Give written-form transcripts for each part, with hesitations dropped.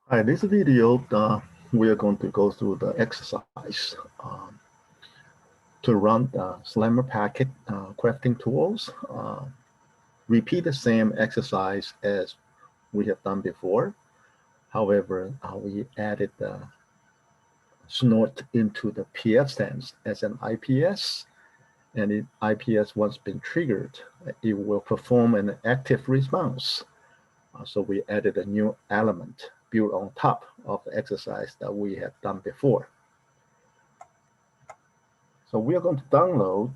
Hi, this video, we are going to go through the exercise to run the Slammer packet crafting tools. Repeat the same exercise as we have done before. However, we added the snort into the pfSense as an IPS, and if IPS once been triggered, it will perform an active response. So we added a new element built on top of the exercise that we have done before. So we are going to download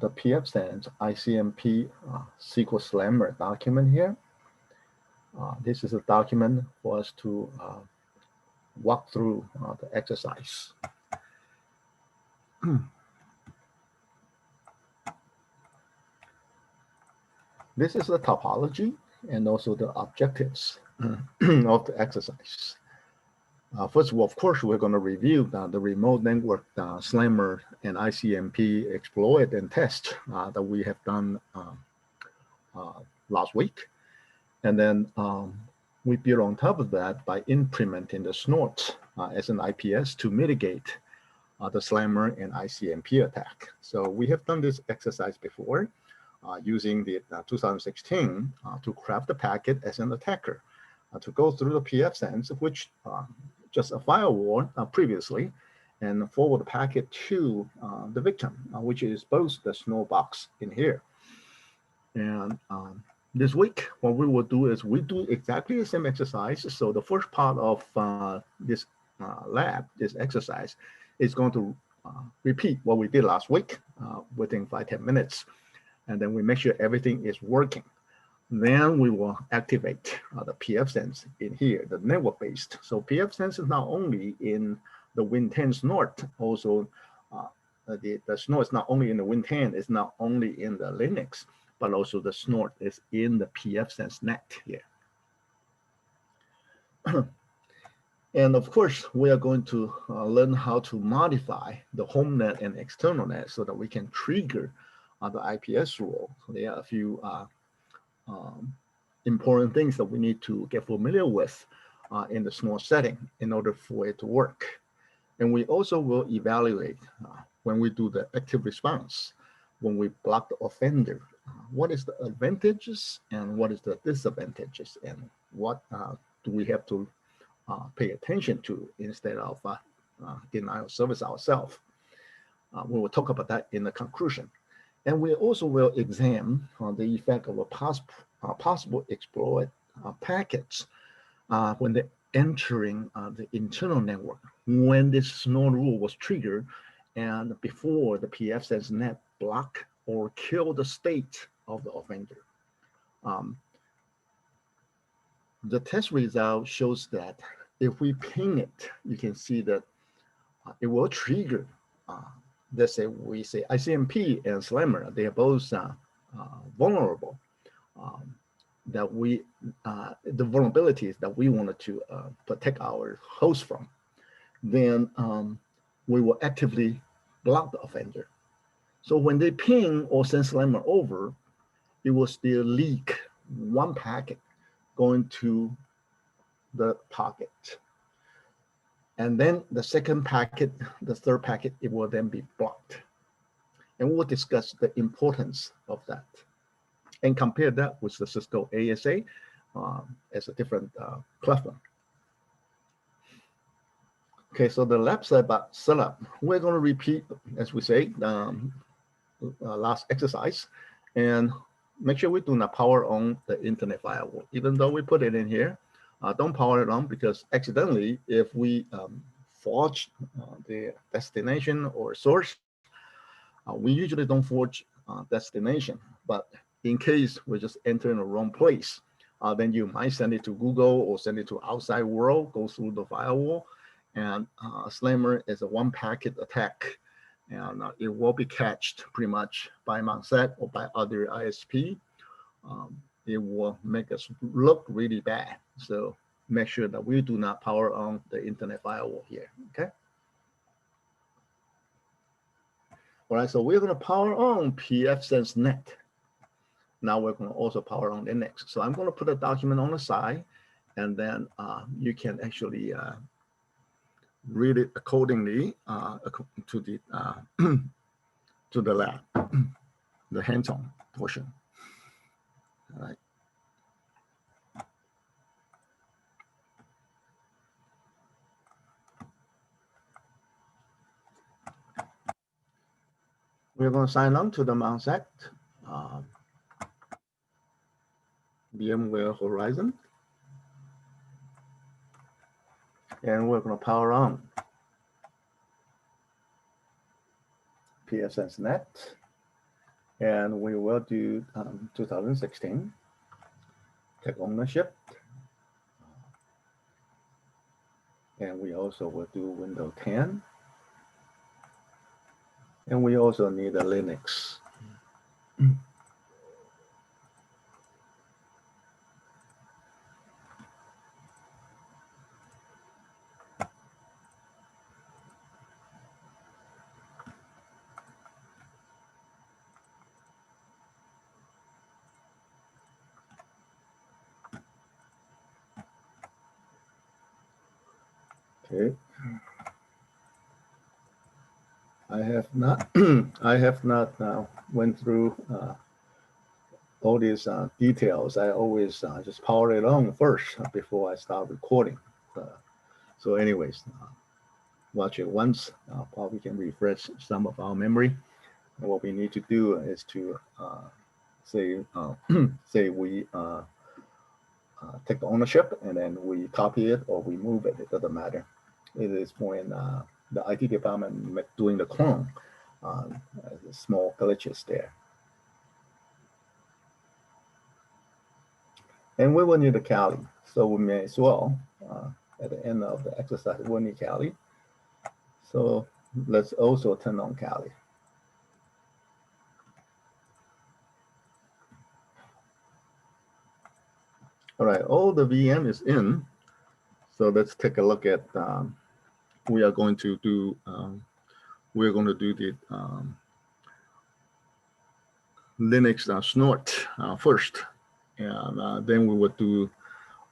the pfSense ICMP SQL Slammer document here. This is a document for us to walk through the exercise. This is the topology and also the objectives of the exercise. First of all, of course, we're going to review the remote network Slammer and ICMP exploit and test that we have done last week. And then we build on top of that by implementing the snort as an IPS to mitigate the Slammer and ICMP attack. So we have done this exercise before using the 2016 to craft the packet as an attacker to go through the pfSense, which just a firewall previously, and forward the packet to the victim, which is both the snort box in here. And this week, what we will do is we do exactly the same exercise. So the first part of this lab, this exercise, is going to repeat what we did last week within 5-10 minutes. And then we make sure everything is working. Then we will activate the pfSense in here, the network-based. So pfSense is not only in the Win10 snort, also the snort is not only in the Win10, it's not only in the Linux, but also the snort is in the pfSense net here. And of course, we are going to learn how to modify the home net and external net so that we can trigger the IPS rule. So there are a few important things that we need to get familiar with in the snort setting in order for it to work. And we also will evaluate when we do the active response, when we block the offender, what is the advantages and what is the disadvantages, and what do we have to pay attention to instead of denial of service ourselves. We will talk about that in the conclusion. And we also will examine the effect of a possible exploit packets when they're entering the internal network, when this snort rule was triggered and before the pfSense net block or kill the state of the offender. The test result shows that if we ping it, you can see that it will trigger let's say we say ICMP and Slammer, they are both vulnerable. That we the vulnerabilities that we wanted to protect our host from, then we will actively block the offender. So when they ping or send Slammer over, it will still leak one packet going to the target. And then the second packet, the third packet, it will then be blocked. And we'll discuss the importance of that and compare that with the Cisco ASA as a different platform. Okay, so the lab setup, we're going to repeat, as we say, last exercise, and make sure we do not power on the internet firewall. Even though we put it in here, don't power it on, because accidentally, if we forge the destination or source, we usually don't forge destination, but in case we just enter in the wrong place, then you might send it to Google or send it to outside world, go through the firewall, and Slammer is a one packet attack, and it will be catched pretty much by Monset or by other ISP. It will make us look really bad. So make sure that we do not power on the internet firewall here, okay? All right, so we're gonna power on pfSense net. Now we're gonna also power on Linux. So I'm gonna put a document on the side, and then you can actually read it accordingly to the to the lab, the hands-on portion. All right. We're going to sign on to the MountSec VMware Horizon, and we're going to power on pfSense net, and we will do 2016, take ownership, and we also will do Windows 10, and we also need a Linux. Okay. I have not went through all these details. I always just power it on first before I start recording. So anyways, watch it once, probably can refresh some of our memory. And what we need to do is to say we take the ownership, and then we copy it or we move it. It doesn't matter. It is when the IT department doing the clone, small glitches there. And we will need a Kali, so we may as well, at the end of the exercise, we'll need Kali. So let's also turn on Kali. All right, all the VM is in. So let's take a look at, we are going to do the Linux snort first. And then we will do,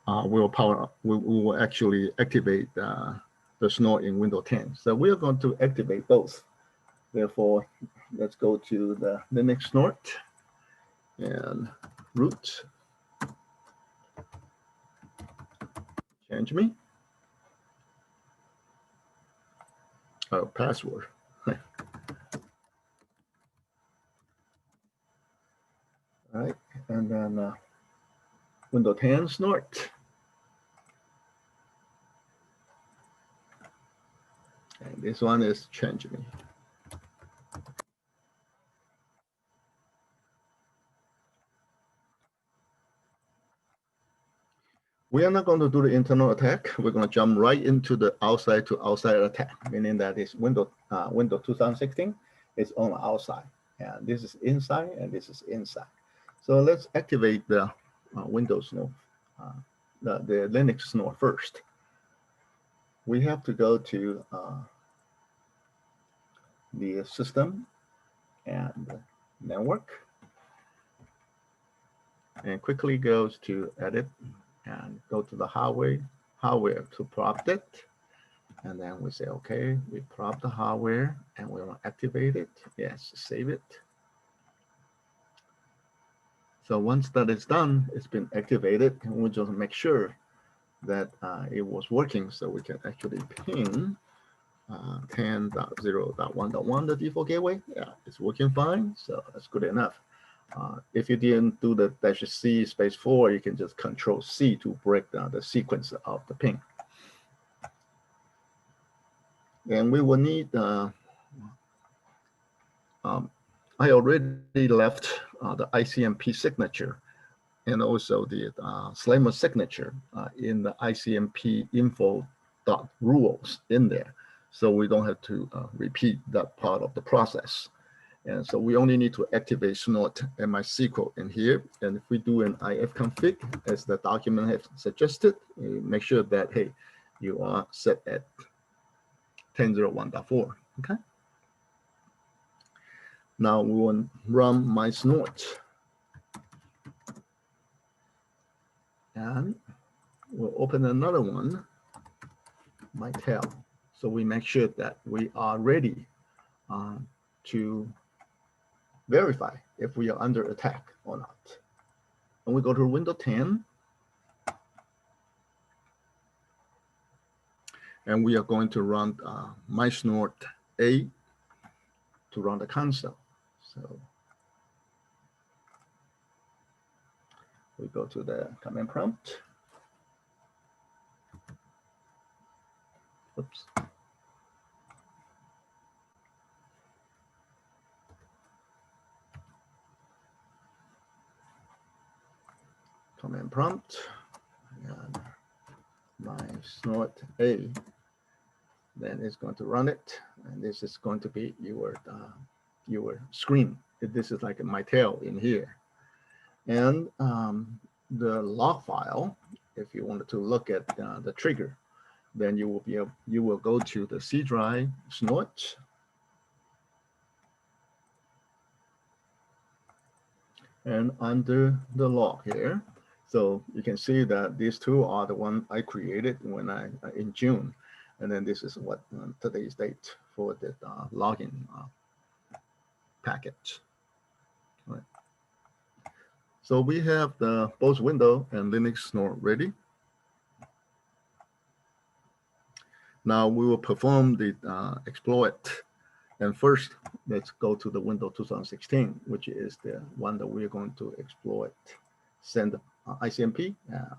we will actually activate the snort in Windows 10. So we are going to activate both. Therefore, let's go to the Linux snort and root. Change me. Oh, password. All right, and then Windows 10 snort. And this one is change me. We are not going to do the internal attack. We're going to jump right into the outside to outside attack, meaning that is Windows 2016 is on the outside, and this is inside, and this is inside. So let's activate the Windows snort, the Linux snort first. We have to go to the system and network, and quickly goes to edit and go to the hardware to prompt it. And then we say, okay, we prompt the hardware and we want to activate it. Yes, save it. So once that is done, it's been activated, and we just make sure that it was working. So we can actually ping 10.0.1.1, the default gateway. Yeah, it's working fine. So that's good enough. If you didn't do the -C /4, you can just Control-C to break down the sequence of the ping. And we will need, I already left the ICMP signature and also the Slammer signature in the ICMP info.rules in there. So we don't have to repeat that part of the process. And so we only need to activate snort and MySQL in here. And if we do an ifconfig, as the document has suggested, make sure that, hey, you are set at 10.01.4, okay? Now we will run my snort. And we'll open another one, MyTel. So we make sure that we are ready to verify if we are under attack or not. And we go to Windows 10. And we are going to run mysnort A to run the console. So we go to the command prompt. Oops. Command prompt, and mysnort A. Then it's going to run it, and this is going to be your screen. This is like MyTel in here, and the log file. If you wanted to look at the trigger, then you will go to the C drive snort, and under the log here. So you can see that these two are the one I created when in June. And then this is what today's date for the login package. All right. So we have the both Windows and Linux snort ready. Now we will perform the exploit. And first, let's go to the Windows 2016, which is the one that we're going to exploit. Send ICMP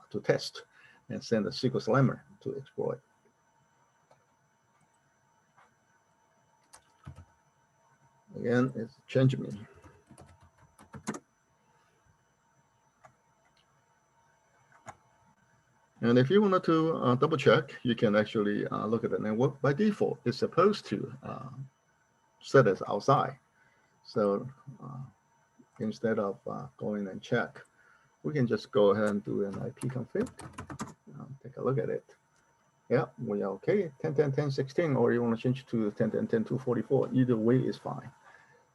to test, and send a SQL Slammer to exploit. Again, it's changing me. And if you wanted to double check, you can actually look at the network. By default, it's supposed to set us outside. So instead of going and check, we can just go ahead and do an IP config. Take a look at it. Yeah, we are okay. 10.10.10.16, or you want to change to 10.10.10.244. Either way is fine.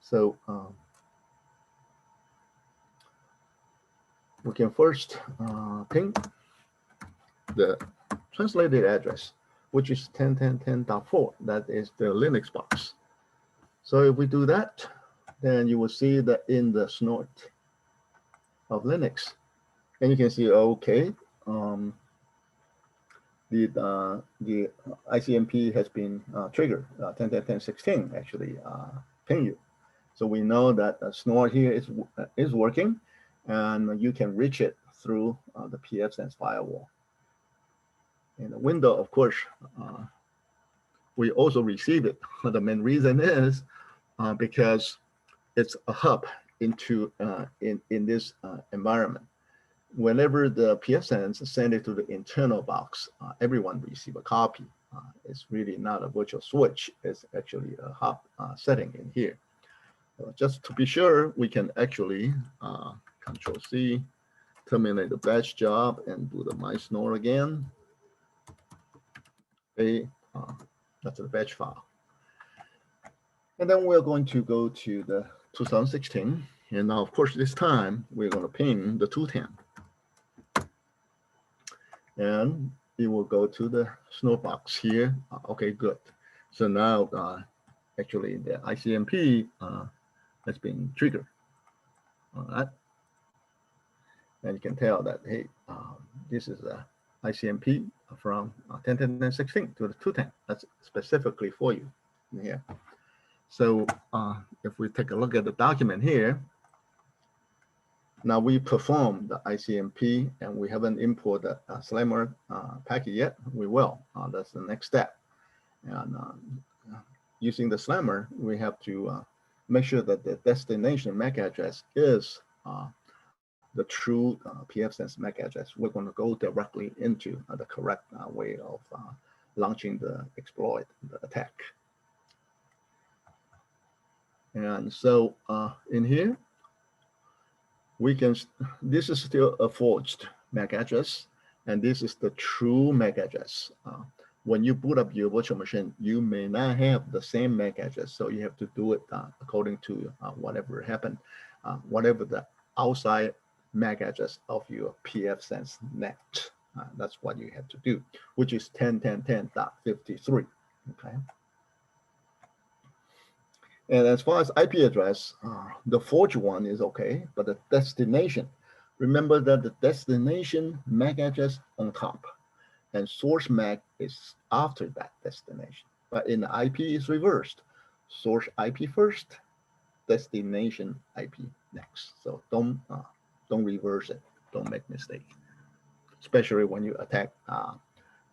So we can first ping the translated address, which is 10.10.10.4. That is the Linux box. So if we do that, then you will see that in the snort of Linux, and you can see, okay, the ICMP has been triggered. 10.10.10.16 actually ping you. So we know that the snort here is working, and you can reach it through the pfSense firewall. In the window, of course, we also receive it. The main reason is because it's a hub into in this environment. Whenever the pfSense send it to the internal box, everyone receive a copy. It's really not a virtual switch. It's actually a hub setting in here. Just to be sure, we can actually Control C, terminate the batch job, and do the mysnort again. That's the batch file. And then we're going to go to the 2016. And now, of course, this time we're going to ping the 210. And it will go to the snort box here. Okay, good. So now, actually, the ICMP has been triggered. All right. And you can tell that, hey, this is a ICMP from 10.10.16 to the 210. That's specifically for you here. So if we take a look at the document here, now we perform the ICMP, and we haven't imported the Slammer packet yet. We will. That's the next step. And using the Slammer, we have to make sure that the destination MAC address is the true pfSense MAC address. We're going to go directly into the correct way of launching the exploit, the attack. And so in here, we can, this is still a forged MAC address, and this is the true MAC address. When you boot up your virtual machine, you may not have the same MAC address, so you have to do it according to whatever happened, whatever the outside MAC address of your pfSense net That's what you have to do, which is 10.10.10.53. Okay. And as far as IP address, the forge one is okay, but the destination, remember that the destination MAC address on top and source MAC is after that destination. But in the IP is reversed. Source IP first, destination IP next. So don't reverse it. Don't make mistake, especially when you attack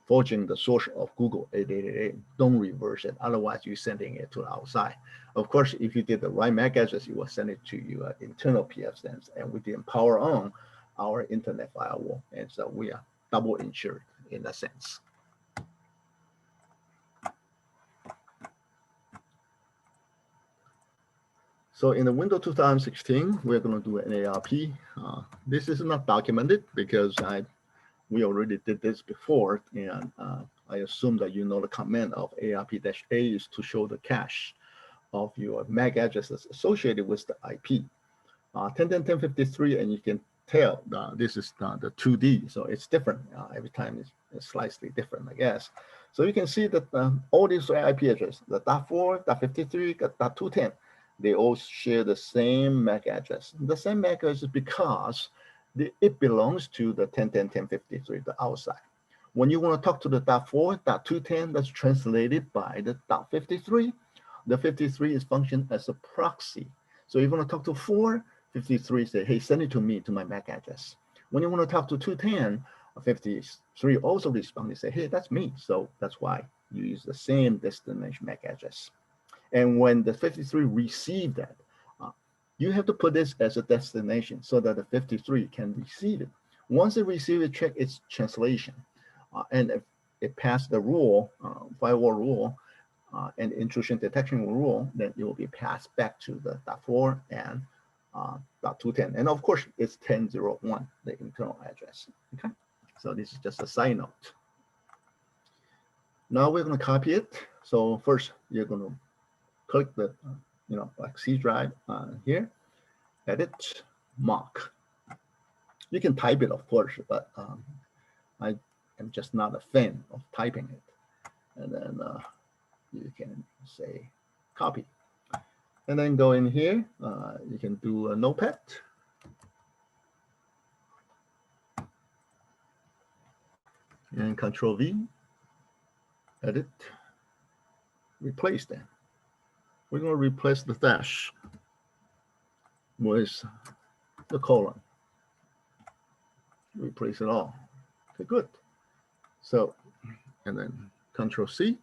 forging the source of Google 8888. Don't reverse it. Otherwise, you're sending it to the outside. Of course, if you did the right MAC address, you will send it to your internal pfSense, and we didn't power on our internet firewall. And so we are double insured in that sense. So in the window 2016, we're going to do an ARP. This is not documented because we already did this before, and I assume that you know the command of ARP-A is to show the cache of your MAC addresses associated with the IP. 10.10.10.53, and you can tell this is the 2D, so it's different. Every time it's slightly different, I guess. So you can see that all these IP addresses, the .4, .53, .210, they all share the same MAC address. The same MAC address is because it belongs to the 10.10.10.53, the outside. When you want to talk to the .4, .210, that's translated by the .53. The 53 is function as a proxy. So if you want to talk to 4, 53 say, hey, send it to me to my MAC address. When you want to talk to 210, 53 also respond and say, hey, that's me. So that's why you use the same destination MAC address. And when the 53 receive that, you have to put this as a destination so that the 53 can receive it. Once it receives it, check its translation. And if it passed the rule, firewall rule, and intrusion detection rule, then it will be passed back to the .4 and .210. And of course, it's 10.01, the internal address. Okay, so this is just a side note. Now we're going to copy it. So first, you're going to click the like C drive here, edit, mark. You can type it, of course, but I am just not a fan of typing it. And then you can say copy. And then go in here, you can do a notepad. And Control V, edit, replace them. We're going to replace the dash with the colon. Replace it all. Okay, good. So, and then Control C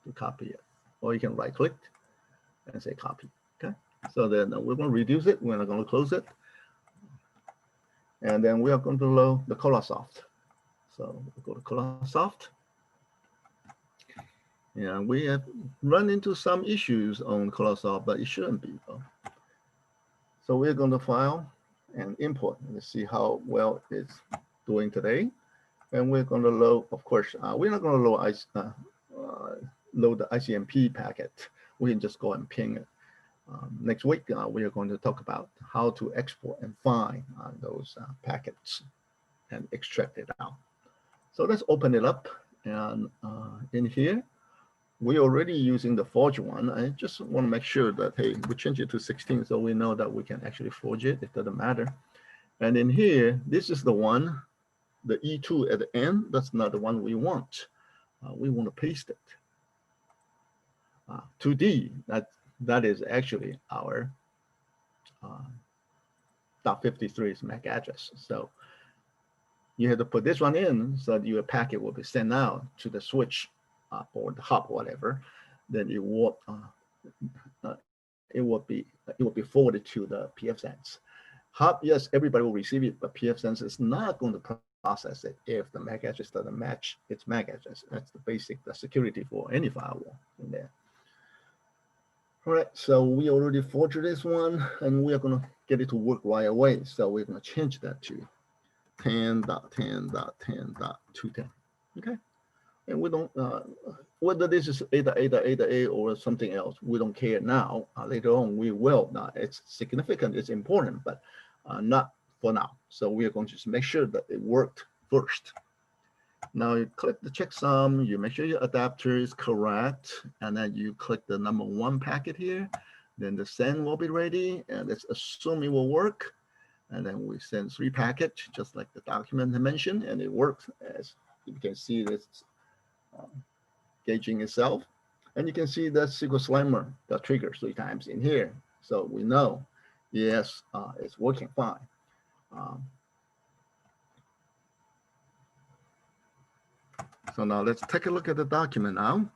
to copy it. Or you can right click and say copy. Okay. So then we're going to reduce it. We're not going to close it. And then we are going to load the Colasoft. So we'll go to Colasoft. And we have run into some issues on Colasoft, but it shouldn't be though. So we're going to file and import and see how well it's doing today. And we're going to load, of course, we're not going to load the ICMP packet. We can just go and ping it. Next week, we are going to talk about how to export and find those packets and extract it out. So let's open it up. And in here, we're already using the forge one. I just want to make sure that, hey, we change it to 16 so we know that we can actually forge it. It doesn't matter. And in here, this is the one, the E2 at the end. That's not the one we want. We want to paste it. 2D, that is actually our .53's MAC address. So you have to put this one in so that your packet will be sent out to the switch or the hub, whatever. Then it will be forwarded to the pfSense. Hub, yes, everybody will receive it, but pfSense is not going to process it if the MAC address doesn't match its MAC address. That's the basic security for any firewall in there. All right, so we already forged this one, and we are going to get it to work right away. So we're going to change that to 10.10.10.210. Okay, and we don't whether this is A or something else, we don't care now. Later on, we will. Now, it's significant, it's important, but not for now. So we are going to just make sure that it worked first. Now you click the checksum, you make sure your adapter is correct, and then you click the number 1 packet here. Then the send will be ready, and let's assume it will work. And then we send 3 packets, just like the document I mentioned, and it works. As you can see, it's gauging itself. And you can see the SQL Slammer, the trigger 3 times in here. So we know, yes, it's working fine. So now let's take a look at the document now.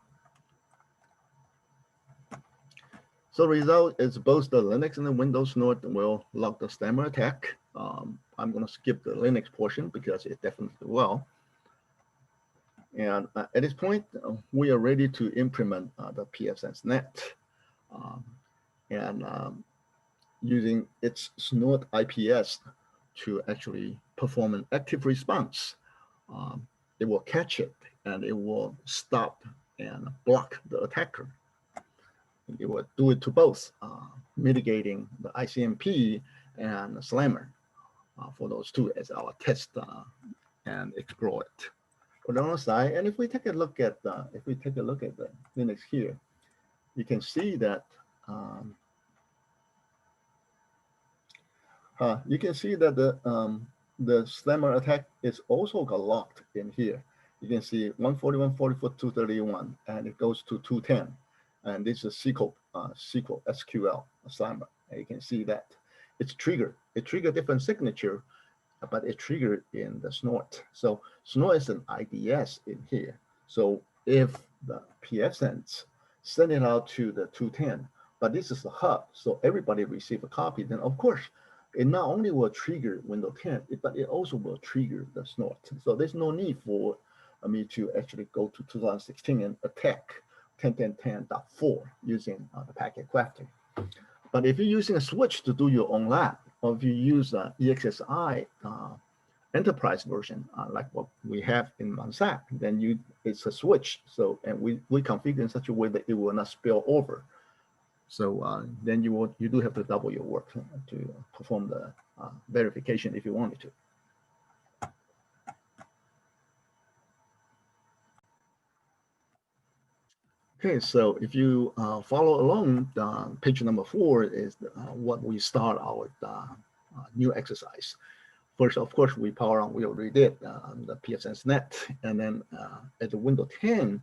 So the result is both the Linux and the Windows snort will log the Slammer attack. I'm going to skip the Linux portion because it definitely will. And at this point, we are ready to implement the pfSense net. Using its snort IPS to actually perform an active response. It will catch it and it will stop and block the attacker. It will do it to both, mitigating the ICMP and the Slammer for those two as our test and explore it. On the other side, and if we take a look at the Linux here, you can see that the Slammer attack is also got locked in here. You can see 141.44, 231, and it goes to 210. And this is SQL Slammer. And you can see that it's triggered. It triggered different signature, but it triggered in the snort. So snort is an IDS in here. So if the pfSense send it out to the 210, but this is the hub, so everybody receive a copy, then of course, it not only will trigger Windows 10, but it also will trigger the snort. So there's no need for me to actually go to 2016 and attack 10.10.10.4 using the packet crafting. But if you're using a switch to do your own lab, or if you use EXSI enterprise version, like what we have in Mansac, then it's a switch. So, and we configure in such a way that it will not spill over. So then you do have to double your work to perform the verification if you wanted to. Okay, so if you follow along, page number 4 is what we start our new exercise. First, of course, we power on, we already did the pfSense net, and then at the Windows 10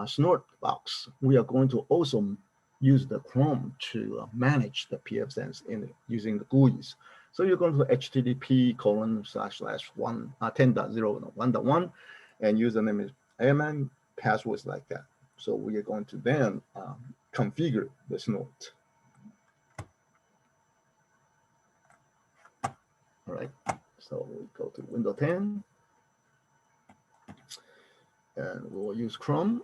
snort box, we are going to also use the Chrome to manage the pfSense using the GUIs. So you're going to http://10.0.1.1, and username is AMN, passwords like that. So we are going to then configure the snort. All right, so we go to Windows 10, and we'll use Chrome.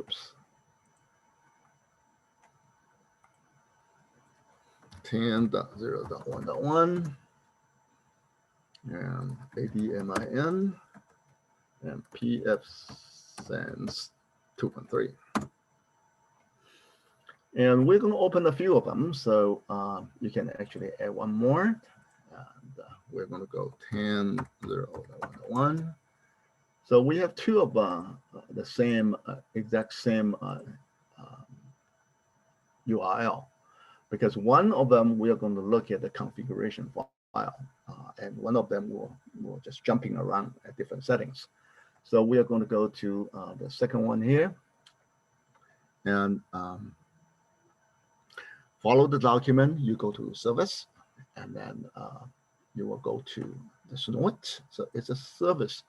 Oops. 10.0.1.1 and ADMIN and pfSense 2.3. And we're going to open a few of them, so you can actually add one more. And we're going to go 10.0.1.1. So we have two of the same, exact same URL, because one of them we are going to look at the configuration file, and one of them will just jumping around at different settings. So we are going to go to the second one here, and follow the document. You go to service, and then you will go to the snort. So it's a service,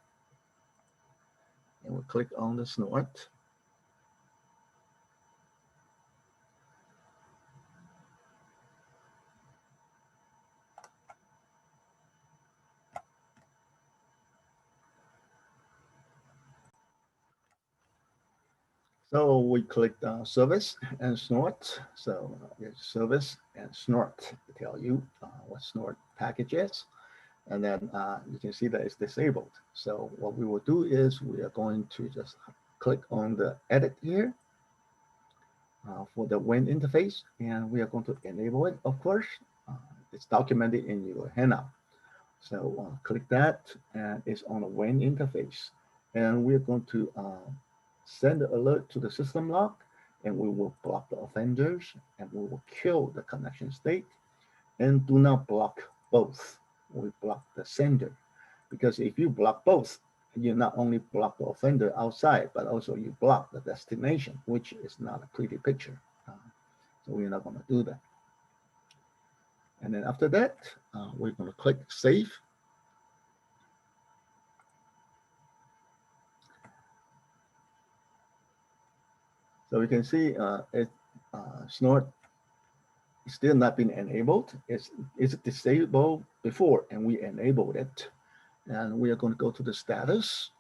and we'll click on the snort. So we clicked service and snort. So it's service and snort to tell you what snort package is. And then you can see that it's disabled. So what we will do is we are going to just click on the edit here. for the WAN interface, and we are going to enable it, of course. It's documented in your handout. So click that, and it's on the WAN interface. And we're going to send the alert to the system lock, and we will block the offenders, and we will kill the connection state, and do not block both. We block the sender, because if you block both, you not only block the offender outside, but also you block the destination, which is not a pretty picture. So we're not going to do that. And then after that, we're going to click Save. So we can see Snort is still not been enabled. It's disabled before, and we enabled it. And we are going to go to the status,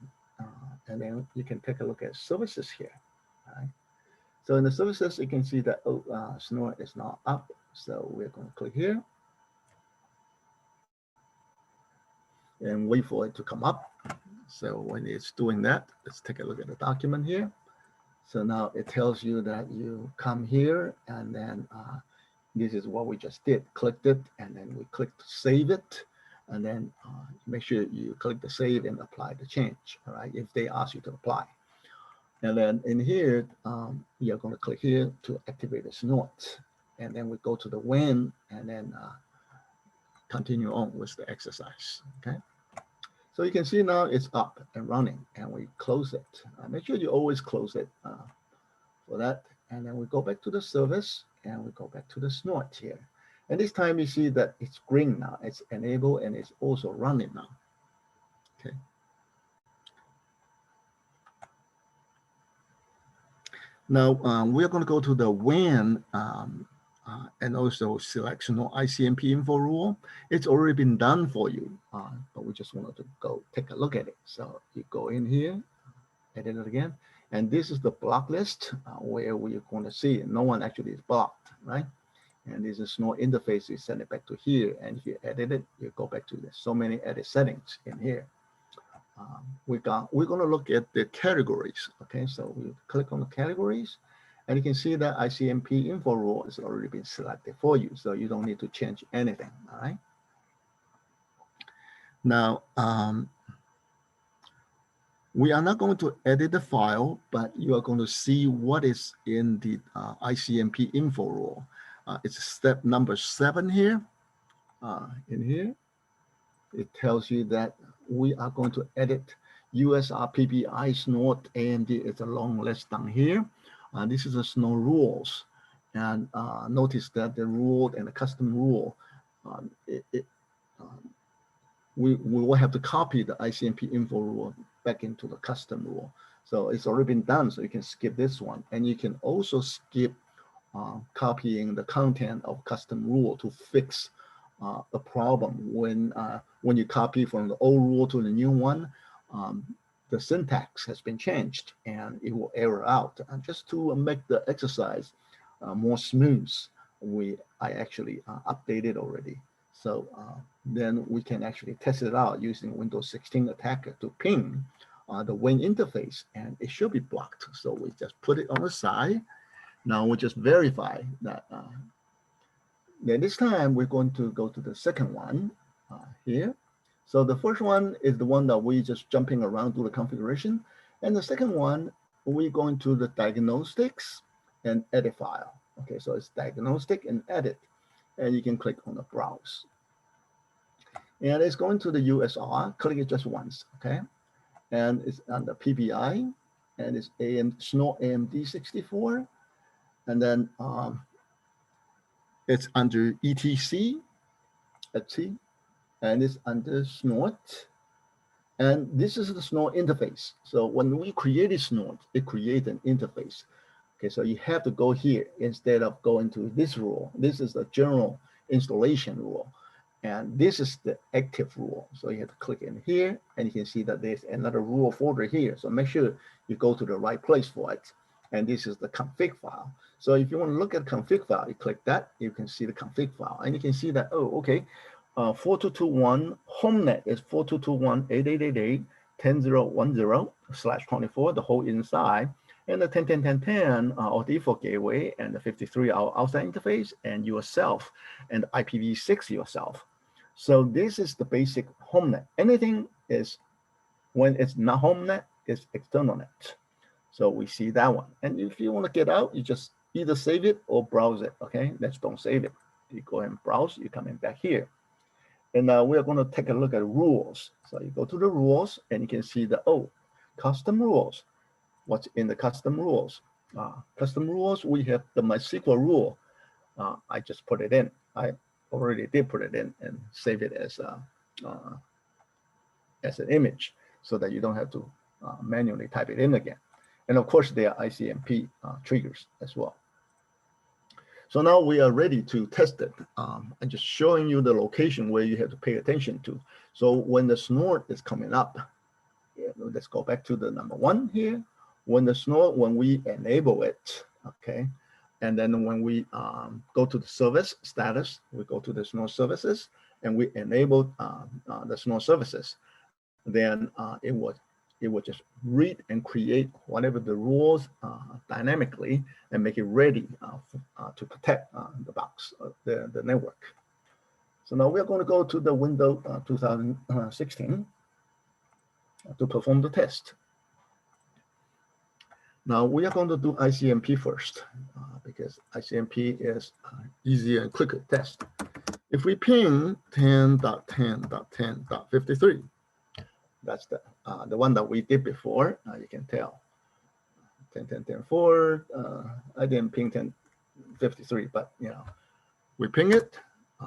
and then you can take a look at services here. Right? So in the services, you can see that Snort is not up. So we're going to click here and wait for it to come up. So when it's doing that, let's take a look at the document here. So now it tells you that you come here, and then this is what we just did. Clicked it, and then we clicked save it, and then make sure you click the save and apply the change. All right, if they ask you to apply. And then in here, you're going to click here to activate the Snort, and then we go to the WAN, and then continue on with the exercise. Okay. So you can see now it's up and running, and we close it. Make sure you always close it for that. And then we go back to the service, and we go back to the Snort here. And this time you see that it's green now. It's enabled, and it's also running now. Okay. Now we are going to go to the WAN and also select Snort ICMP info rule. It's already been done for you, but we just wanted to go take a look at it. So you go in here, edit it again, and this is the block list where we're going to see no one actually is blocked, right? And this is Snort interface. You send it back to here, and if you edit it, you go back to this. So many edit settings in here. We're going to look at the categories. Okay, so we click on the categories, and you can see that ICMP info rule has already been selected for you, so you don't need to change anything. All right. Now, we are not going to edit the file, but you are going to see what is in the ICMP info rule. It's step number 7 here. In here, it tells you that we are going to edit USR PBI Snort AMD. It's a long list down here. This is the Snort rules. And notice that the rule and the custom rule, we will have to copy the ICMP info rule back into the custom rule. So it's already been done, so you can skip this one. And you can also skip copying the content of custom rule to fix a problem when you copy from the old rule to the new one. The syntax has been changed, and it will error out. And just to make the exercise more smooth, I actually updated already. So then we can actually test it out using Windows 16 attacker to ping the WAN interface, and it should be blocked. So we just put it on the side. Now we just verify that. Then this time we're going to go to the second one here. So the first one is the one that we just jumping around through the configuration. And the second one, we're going to the diagnostics and edit file. Okay, so it's diagnostic and edit. And you can click on the browse. And it's going to the USR, click it just once, okay? And it's under PBI, and it's Snort AMD 64. And then it's under ETC, let's see, and it's under Snort. And this is the Snort interface. So when we created Snort, it created an interface. Okay, so you have to go here instead of going to this rule. This is the general installation rule. And this is the active rule. So you have to click in here, and you can see that there's another rule folder here. So make sure you go to the right place for it. And this is the config file. So if you want to look at the config file, you click that, you can see the config file. And you can see that, oh, okay, 4221 HomeNet is 4221.8888.10.10/24, the whole inside. and the 10.10.10.10 our default gateway, and the 53 our outside interface, and yourself, and IPv6 yourself. So this is the basic home net. Anything is, when it's not home net, it's external net. So we see that one. And if you want to get out, you just either save it or browse it. Okay, let's don't save it. You go and browse, you're coming back here. And we're going to take a look at rules. So you go to the rules and you can see the, oh, custom rules. What's in the custom rules? Custom rules, we have the MySQL rule. I just put it in. I already did put it in and save it as an image so that you don't have to manually type it in again. And of course, there are ICMP triggers as well. So now we are ready to test it. I'm just showing you the location where you have to pay attention to. So when the snort is coming up, let's go back to the number 1 here. When the snort, when we enable it, okay, and then when we go to the service status, we go to the snort services, and we enable the snort services, then it would just read and create whatever the rules dynamically and make it ready to protect the box, the network. So now we're going to go to the Windows 2016 to perform the test. Now we are going to do ICMP first because ICMP is easier and quicker test. If we ping 10.10.10.53, that's the one that we did before. You can tell 10.10.10.4. I didn't ping 10.53, but you know, we ping it.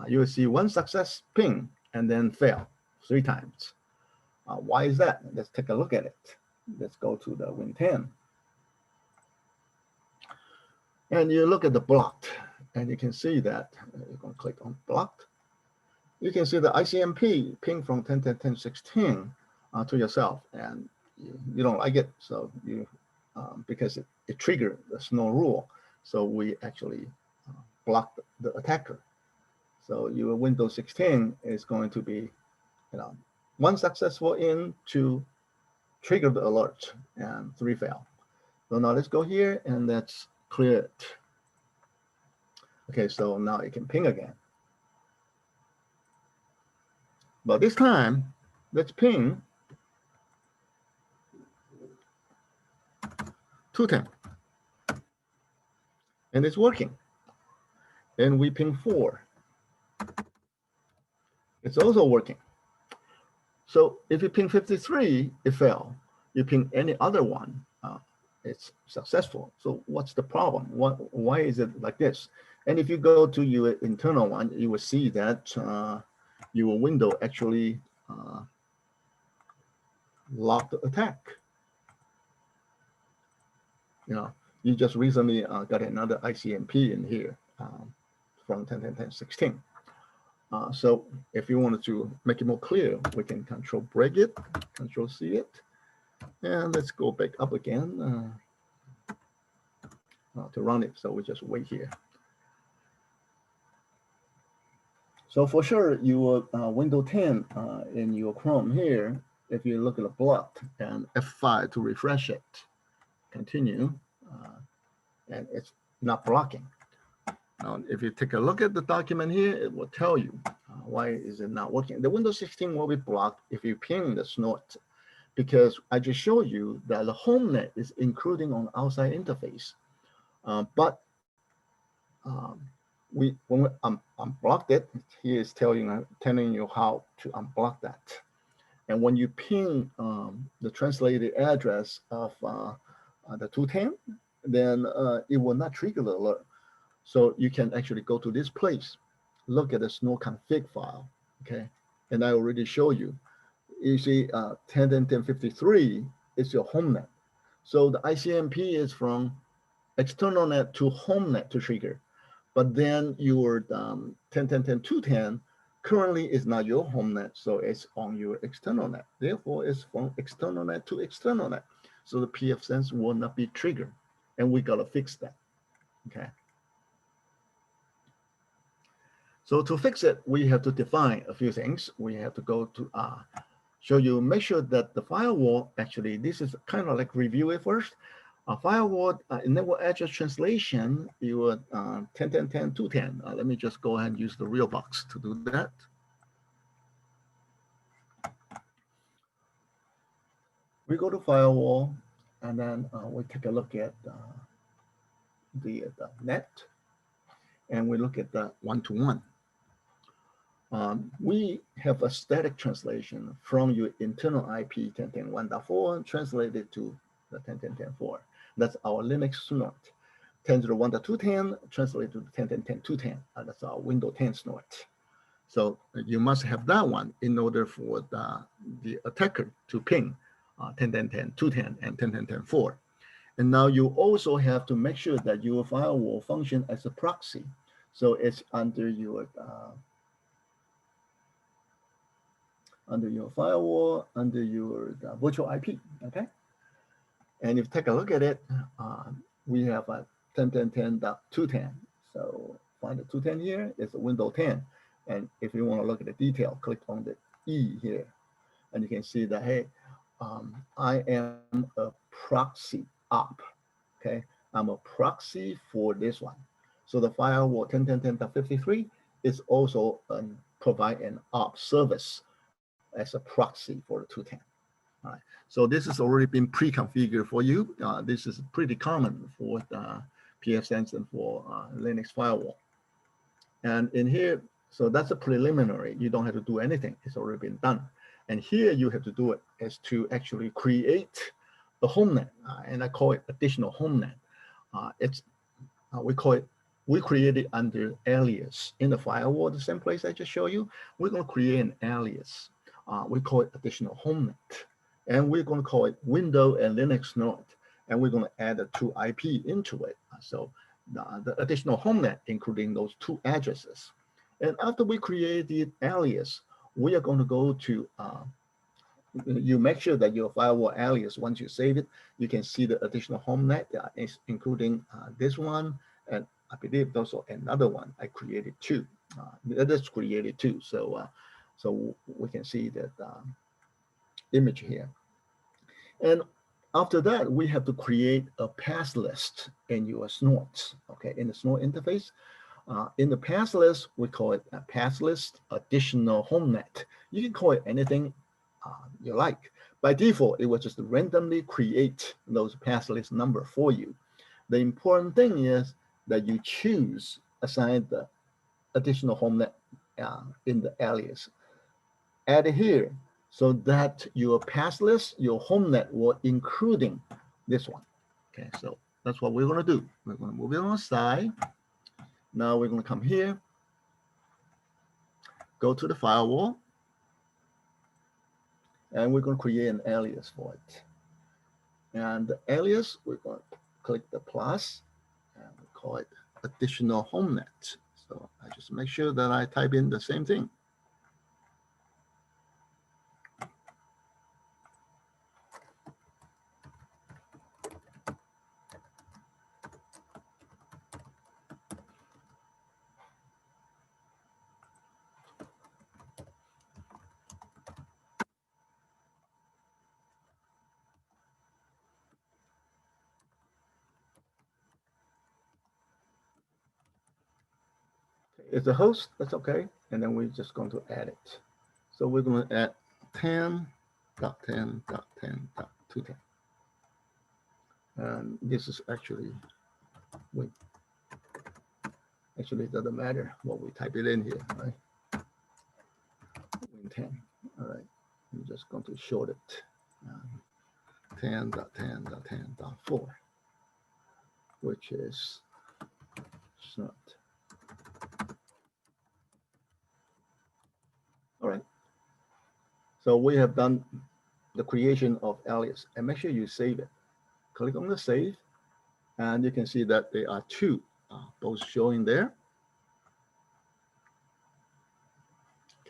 You will see one success ping and then fail 3 times. Why is that? Let's take a look at it. Let's go to the Win10. And you look at the blocked, and you can see that you're going to click on blocked. You can see the ICMP ping from 10.10.10.16 to yourself, and you don't like it, so you because it triggered the snort rule, so we actually block the attacker. So your Windows 16 is going to be, you know, 1 successful in to trigger the alert, and 3 fail. So now let's go here and let's clear it. Okay, so now it can ping again. But this time, let's ping 210. And it's working. And we ping 4. It's also working. So if you ping 53, it failed. You ping any other one, it's successful. So what's the problem? Why is it like this? And if you go to your internal one, you will see that your window actually locked the attack. You know, you just recently got another ICMP in here from 10.10.10.16. So if you wanted to make it more clear, we can control break it, control C it, and let's go back up again to run it. So we just wait here. So for sure, your Windows 10 in your Chrome here, if you look at the block and F5 to refresh it, continue, and it's not blocking. Now, if you take a look at the document here, it will tell you why is it not working. The Windows 16 will be blocked if you ping the snort, because I just showed you that the home net is including on outside interface. But when we unblocked it, he is telling you how to unblock that. And when you ping the translated address of the 210, then it will not trigger the alert. So you can actually go to this place, look at the snort config file, okay? And I already showed you. You see 10.10.10.53 is your home net. So the ICMP is from external net to home net to trigger. But then your 10.10.10.210 currently is not your home net, so it's on your external net. Therefore, it's from external net to external net. So the pfSense will not be triggered, and we gotta fix that, okay? So to fix it, we have to define a few things. We have to go to show you, make sure that the firewall, actually, this is kind of like review it first. A firewall network address translation, you would 10.10.10.210. Let me just go ahead and use the real box to do that. We go to firewall, and then we take a look at the net, and we look at the one-to-one. We have a static translation from your internal IP 10.10.1.4 translated to the 10.10.10.4. That's our Linux snort. 10.01.210 translated to 10.10.10.210. That's our Windows 10 snort. So you must have that one in order for the attacker to ping 10.10.10.210 and 10.10.10.4. And now you also have to make sure that your firewall function as a proxy. So it's under your firewall, under your virtual IP, okay? And if you take a look at it, we have a 10.10.10.210. So find the 210 here, it's a Windows 10. And if you want to look at the detail, click on the E here. And you can see that, hey, I am a proxy op, okay? I'm a proxy for this one. So the firewall 10.10.10.53 is also provide an op service as a proxy for the 210. All right. So this has already been pre-configured for you. This is pretty common for the pfSense and for Linux firewall. And in here, so that's a preliminary. You don't have to do anything. It's already been done. And here you have to do it is to actually create a homenet, and I call it additional homenet. We create it under alias in the firewall, the same place I just showed you. We're going to create an alias. We call it additional homenet, and we're going to call it Windows and Linux node, and we're going to add a 2 IP into it. So the additional homenet, including those 2 addresses. And after we create the alias, we are going to go to, you make sure that your firewall alias, once you save it, you can see the additional homenet, including this one, and I believe also another one I created too. That's created too. So we can see that image here. And after that, we have to create a path list in your snorts, okay, in the snort interface. In the path list, we call it a path list additional homenet. You can call it anything you like. By default, it will just randomly create those path list number for you. The important thing is that you choose assign the additional homenet in the alias. Add it here so that your path list, your homenet will including this one. Okay, so that's what we're going to do. We're going to move it on the side. Now we're going to come here, go to the firewall, and we're going to create an alias for it. And the alias, we're going to click the plus, and we call it additional homenet. So I just make sure that I type in the same thing. It's a host, that's okay. And then we're just going to add it. So we're going to add 10.10.10.210. And this is actually, actually it doesn't matter what we type it in here, right? Win 10, all right. I'm just going to short it. 10.10.10.4, which is snort. All right. So we have done the creation of alias, and make sure you save it. Click on the save, and you can see that there are 2 both showing there.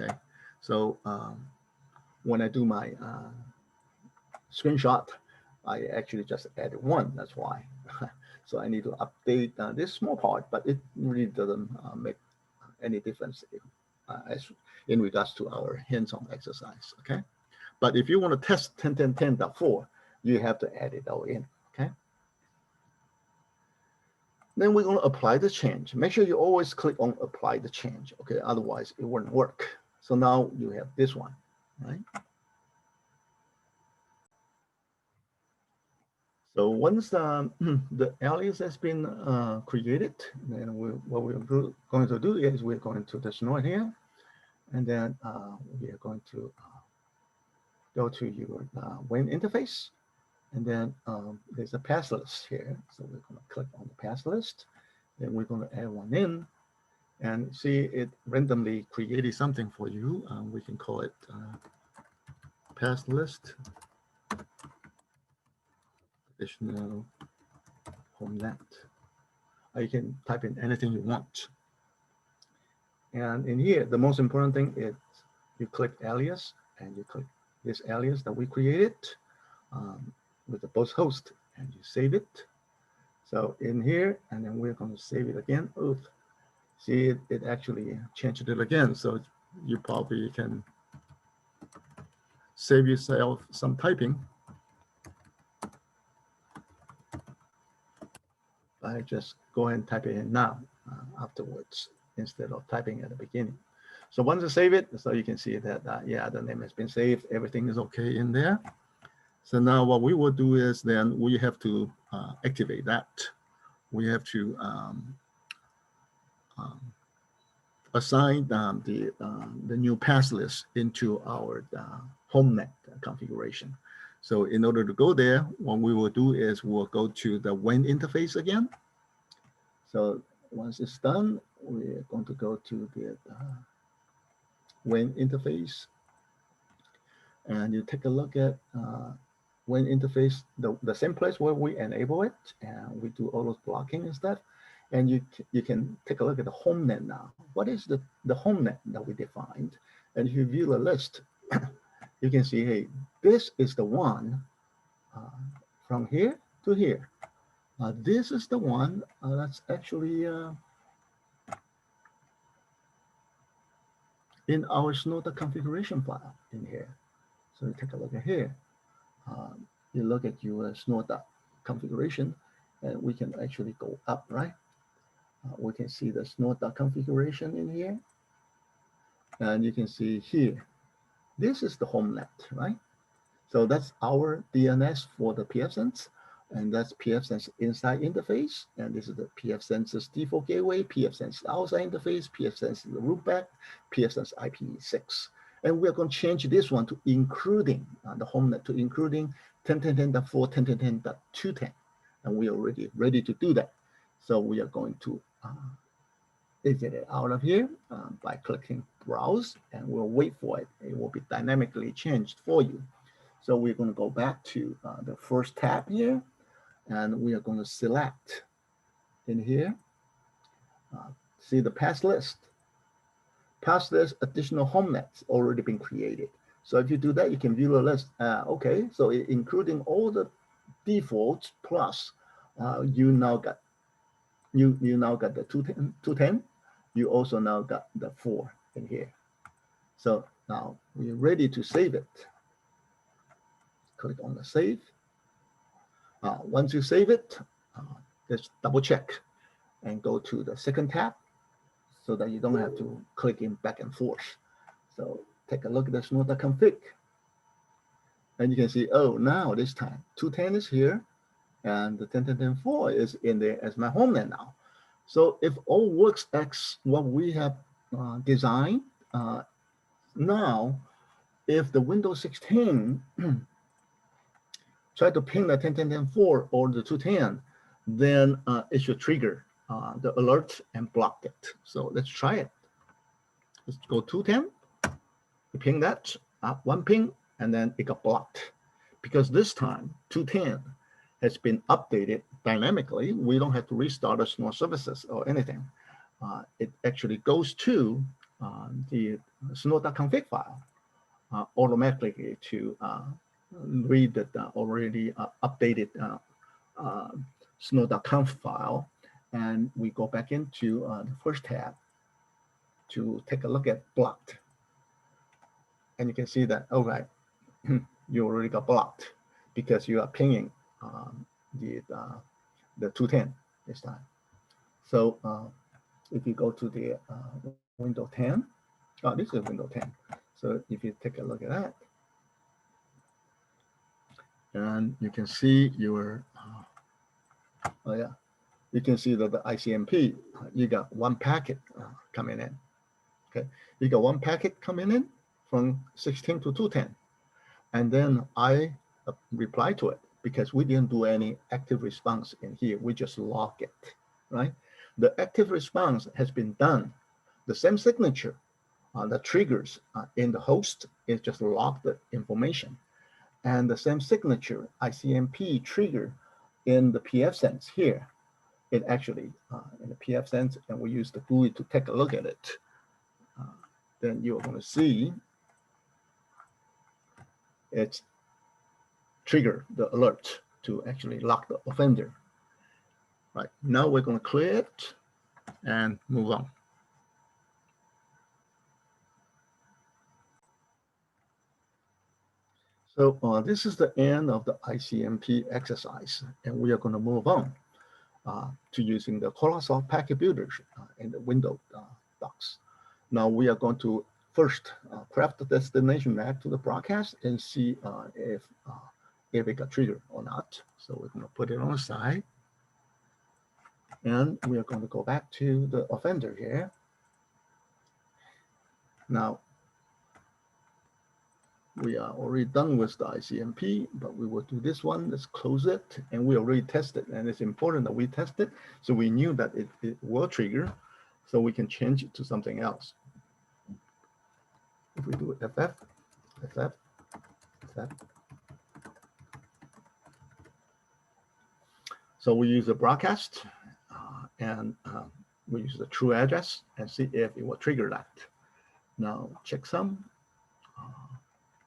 Okay, so when I do my screenshot, I actually just added 1. That's why. So I need to update this small part, but it really doesn't make any difference as in regards to our hands-on exercise. Okay, but if you want to test 10.10.10.4, you have to add it all in. Okay, Then we're going to apply the change. Make sure you always click on apply the change. Okay, otherwise it won't work. So now you have this one, right? So once the alias has been created, then what we're going to do is we're going to the snort here, and then we are going to go to your WAN interface, and then there's a pass list here. So we're going to click on the pass list, then we're going to add one in, and see it randomly created something for you. We can call it pass list additional homenet. You can type in anything you want. And in here, the most important thing is you click alias and you click this alias that we created with the post host and you save it. So in here, and then we're going to save it again. Oops. See, it actually changed it again. So you probably can save yourself some typing by just go ahead and type it in now afterwards instead of typing at the beginning. So once you save it, so you can see that, yeah, the name has been saved. Everything is okay in there. So now what we will do is then we have to activate that. We have to assign the new pass list into our homenet configuration. So in order to go there, what we will do is we'll go to the WAN interface again. So once it's done, we're going to go to the WAN interface, and you take a look at WAN interface, the same place where we enable it, and we do all those blocking and stuff. And you can take a look at the homenet now. What is the homenet that we defined? And if you view the list, you can see, hey, this is the one from here to here. This is the one that's actually in our snowda configuration file in here. So you take a look at here. You look at your snowda configuration, and we can actually go up, right? We can see the snowda configuration in here. And you can see here, this is the homenet, right? So that's our DNS for the pfSense, and that's pfSense inside interface. And this is the pfSense's default gateway, pfSense outside interface, pfSense the rootback, pfSense IPv6. And we're going to change this one to including the homenet to including 10.10.10.4, 10.10.10.210. And we are already ready to do that. So we are going to exit it out of here by clicking browse, and we'll wait for it. It will be dynamically changed for you. So we're going to go back to the first tab here, and we are going to select in here, see the pass list. Pass list additional homenets already been created. So if you do that, you can view the list. Okay, so including all the defaults plus you now got the 210. You also now got the 4 in here. So now we're ready to save it. Click on the save. Once you save it, just double check and go to the second tab so that you don't have to click in back and forth. So take a look at the snowda config. And you can see, oh, now this time 210 is here and the 10.10.10.4 is in there as my homenet now. So if all works as what we have designed, now if the Windows 16 try to ping the 10.10.10.4 or the 210, then it should trigger the alert and block it. So let's try it. Let's go 210, we ping that, one ping, and then it got blocked. Because this time 210 has been updated dynamically. We don't have to restart the snort services or anything. It actually goes to the snort.config file automatically to read the already updated snort.conf file. And we go back into the first tab to take a look at blocked. And you can see that, all right, you already got blocked because you are pinging the 210 this time. So if you go to the Windows 10, this is Windows 10. So if you take a look at that, and you can see your, oh yeah, you can see that the ICMP, you got one packet coming in. Okay, you got one packet coming in from 16 to 210, and then I reply to it because we didn't do any active response in here. We just log it, right? The active response has been done. The same signature that triggers in the host is just log the information, and the same signature ICMP trigger in the pfSense here. It actually in the pfSense, and we use the GUI to take a look at it. Then you're going to see it's trigger the alert to actually lock the offender. Right, now we're going to clear it and move on. So this is the end of the ICMP exercise, and we are going to move on to using the Colossal packet builders in the Windows docs. Now we are going to first craft the destination map to the broadcast and see if it got triggered or not. So we're going to put it on the side. And we are going to go back to the offender here. Now, we are already done with the ICMP, but we will do this one. Let's close it. And we already tested, and it's important that we test it. So we knew that it will trigger, so we can change it to something else. If we do FF. So we use the broadcast and we use the true address and see if it will trigger that. Now checksum,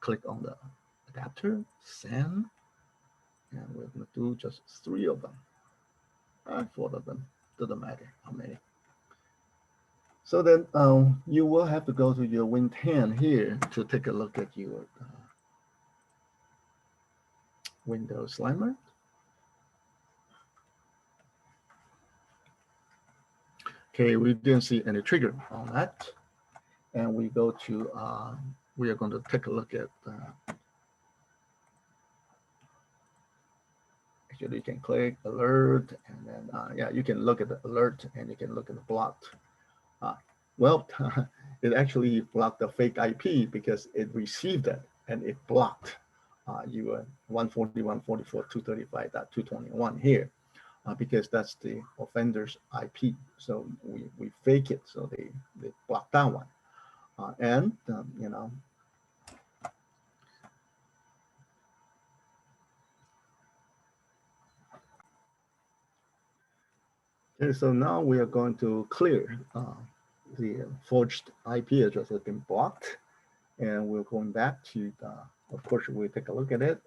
click on the adapter, send, and we're going to do just 3 of them, 4 of them, doesn't matter how many. So then you will have to go to your Win 10 here to take a look at your Windows Slammer. Okay, we didn't see any trigger on that. And we go to, we are going to take a look at, actually you can click alert, and then, yeah, you can look at the alert and you can look at the blocked. Well, it actually blocked the fake IP because it received it and it blocked your 141.44.235.221 here. Because that's the offender's IP. So we fake it, so they block that one. And, you know, okay, so now we are going to clear the forged IP address has been blocked. And we're going back to, of course, we'll take a look at it.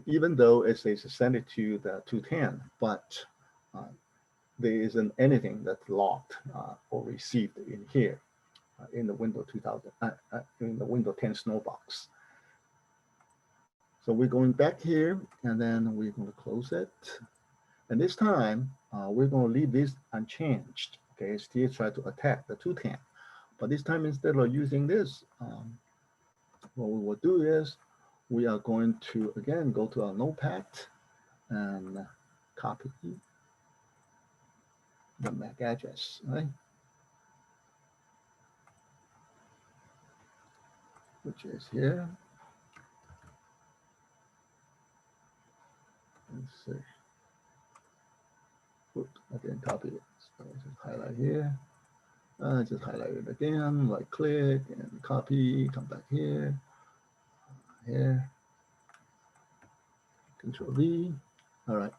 Even though it says send it to the 210, but there isn't anything that's logged or received in here in the Windows 2000 in the Windows 10 Snowbox. So we're going back here, and then we're going to close it. And this time we're going to leave this unchanged. Okay, still try to attack the 210, but this time instead of using this, what we will do is we are going to again go to our notepad and copy the MAC address, right? Which is here. Let's see. Oops, I didn't copy it. So I'll just highlight here. Just highlight it again, right click and copy, come back here, here, Control V. All right.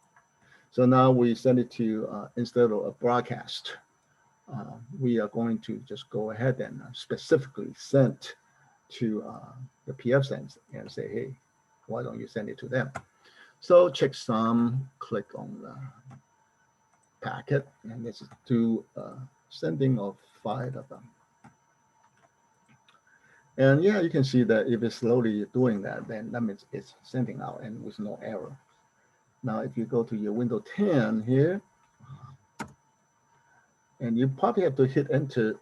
So now we send it to, instead of a broadcast, we are going to just go ahead and specifically send to the pfSense and say, hey, why don't you send it to them? So checksum, click on the packet, and this is to sending of 5 of them. And yeah, you can see that if it's slowly doing that, then that means it's sending out and with no error. Now, if you go to your Windows 10 here, And you probably have to hit enter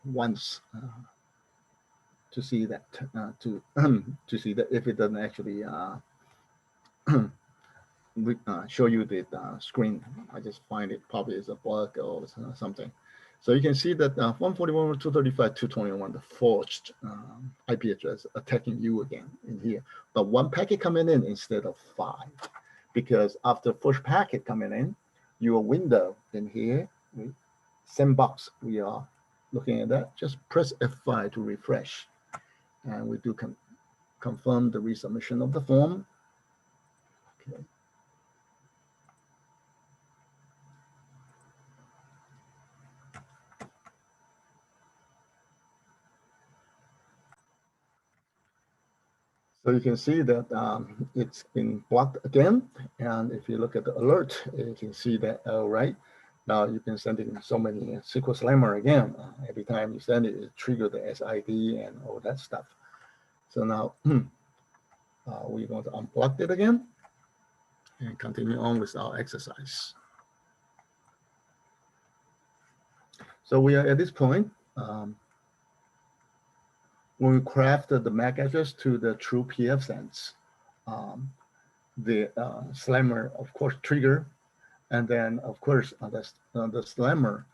once to see that to see that if it doesn't actually show you the screen. I just find it probably is a bug or something. So you can see that 141.235.221, the forged IP address attacking you again in here. But one packet coming in instead of 5, because after first packet coming in, your window in here, same box, we are looking at that. Just press F5 to refresh, and we do confirm the resubmission of the form. Okay. So you can see that it's been blocked again. And if you look at the alert, you can see that, right, now you've been sending so many SQL Slammer again. Every time you send it, it triggers the SID and all that stuff. So now we're going to unblock it again and continue on with our exercise. So we are at this point. When we crafted the MAC address to the true pfSense, the Slammer, of course, trigger, and then, of course, the Slammer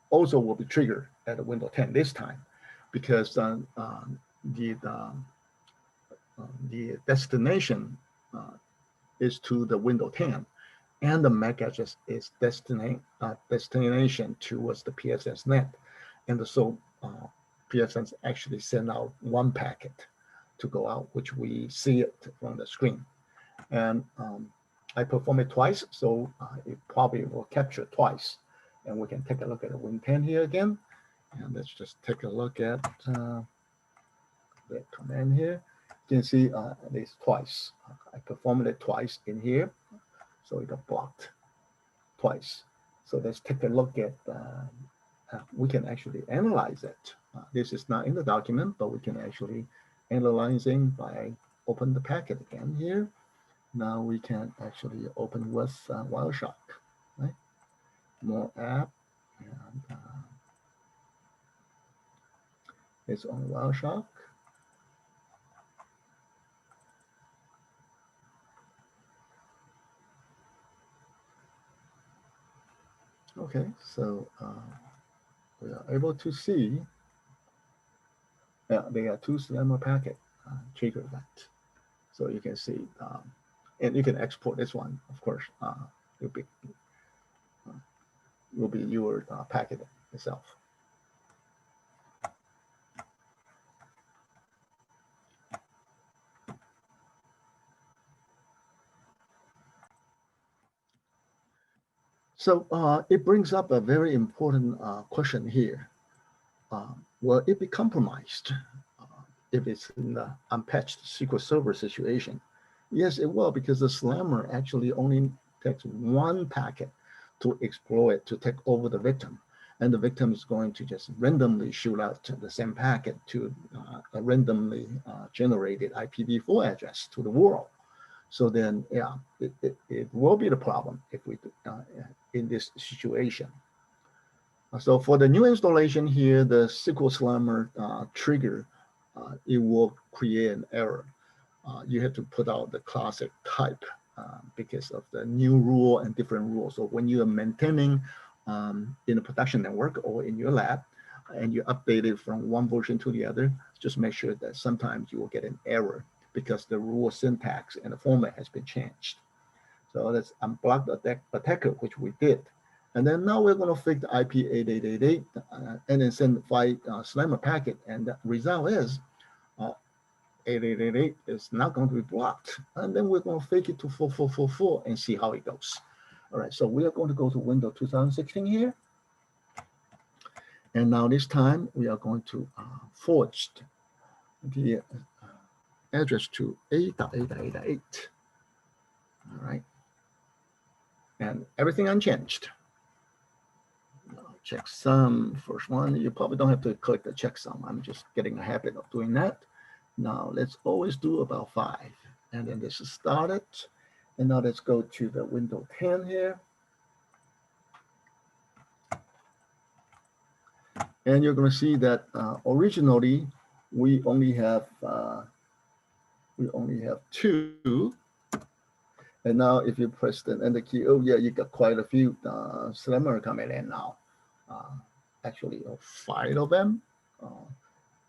also will be triggered at Windows 10 this time, because the destination is to the Windows 10, and the MAC address is destination towards the pfSense net, and so pfSense actually send out one packet to go out, which we see it from the screen. And I perform it twice, so it probably will capture twice. And we can take a look at the Win 10 here again. And let's just take a look at the command here. You can see this twice. I performed it twice in here, so it got blocked twice. So let's take a look at, we can actually analyze it. This is not in the document, but we can actually analyzing by open the packet again here. Now we can actually open with Wireshark, right? More app, and it's on Wireshark. Okay, so we are able to see there are 2 Slammer packet trigger that. So you can see, and you can export this one, of course. Will be your packet itself. So it brings up a very important question here. Will it be compromised if it's in the unpatched SQL Server situation? Yes, it will, because the Slammer actually only takes one packet to exploit, to take over the victim. And the victim is going to just randomly shoot out the same packet to a randomly generated IPv4 address to the world. So then, yeah, it will be the problem if we in this situation. So for the new installation here, the SQL Slammer trigger, it will create an error. You have to put out the classic type because of the new rule and different rules. So when you are maintaining in a production network or in your lab, and you update it from one version to the other, just make sure that sometimes you will get an error because the rule syntax and the format has been changed. So let's unblock the attacker, which we did. And then now we're going to fix the IP 8888 and then send 5 Slammer packet. And the result is 8888 is not going to be blocked. And then we're going to fake it to 4444 and see how it goes. All right, so we are going to go to Windows 2016 here. And now this time we are going to forge the address to 8.8.8.8. All right. And everything unchanged. Checksum, first one. You probably don't have to click the checksum. I'm just getting a habit of doing that. Now let's always do about 5. And then this is started. And now let's go to the Windows 10 here. And you're going to see that originally we only have two. And now if you press the enter key, oh yeah, you got quite a few Slammer coming in now. Actually, 5 of them.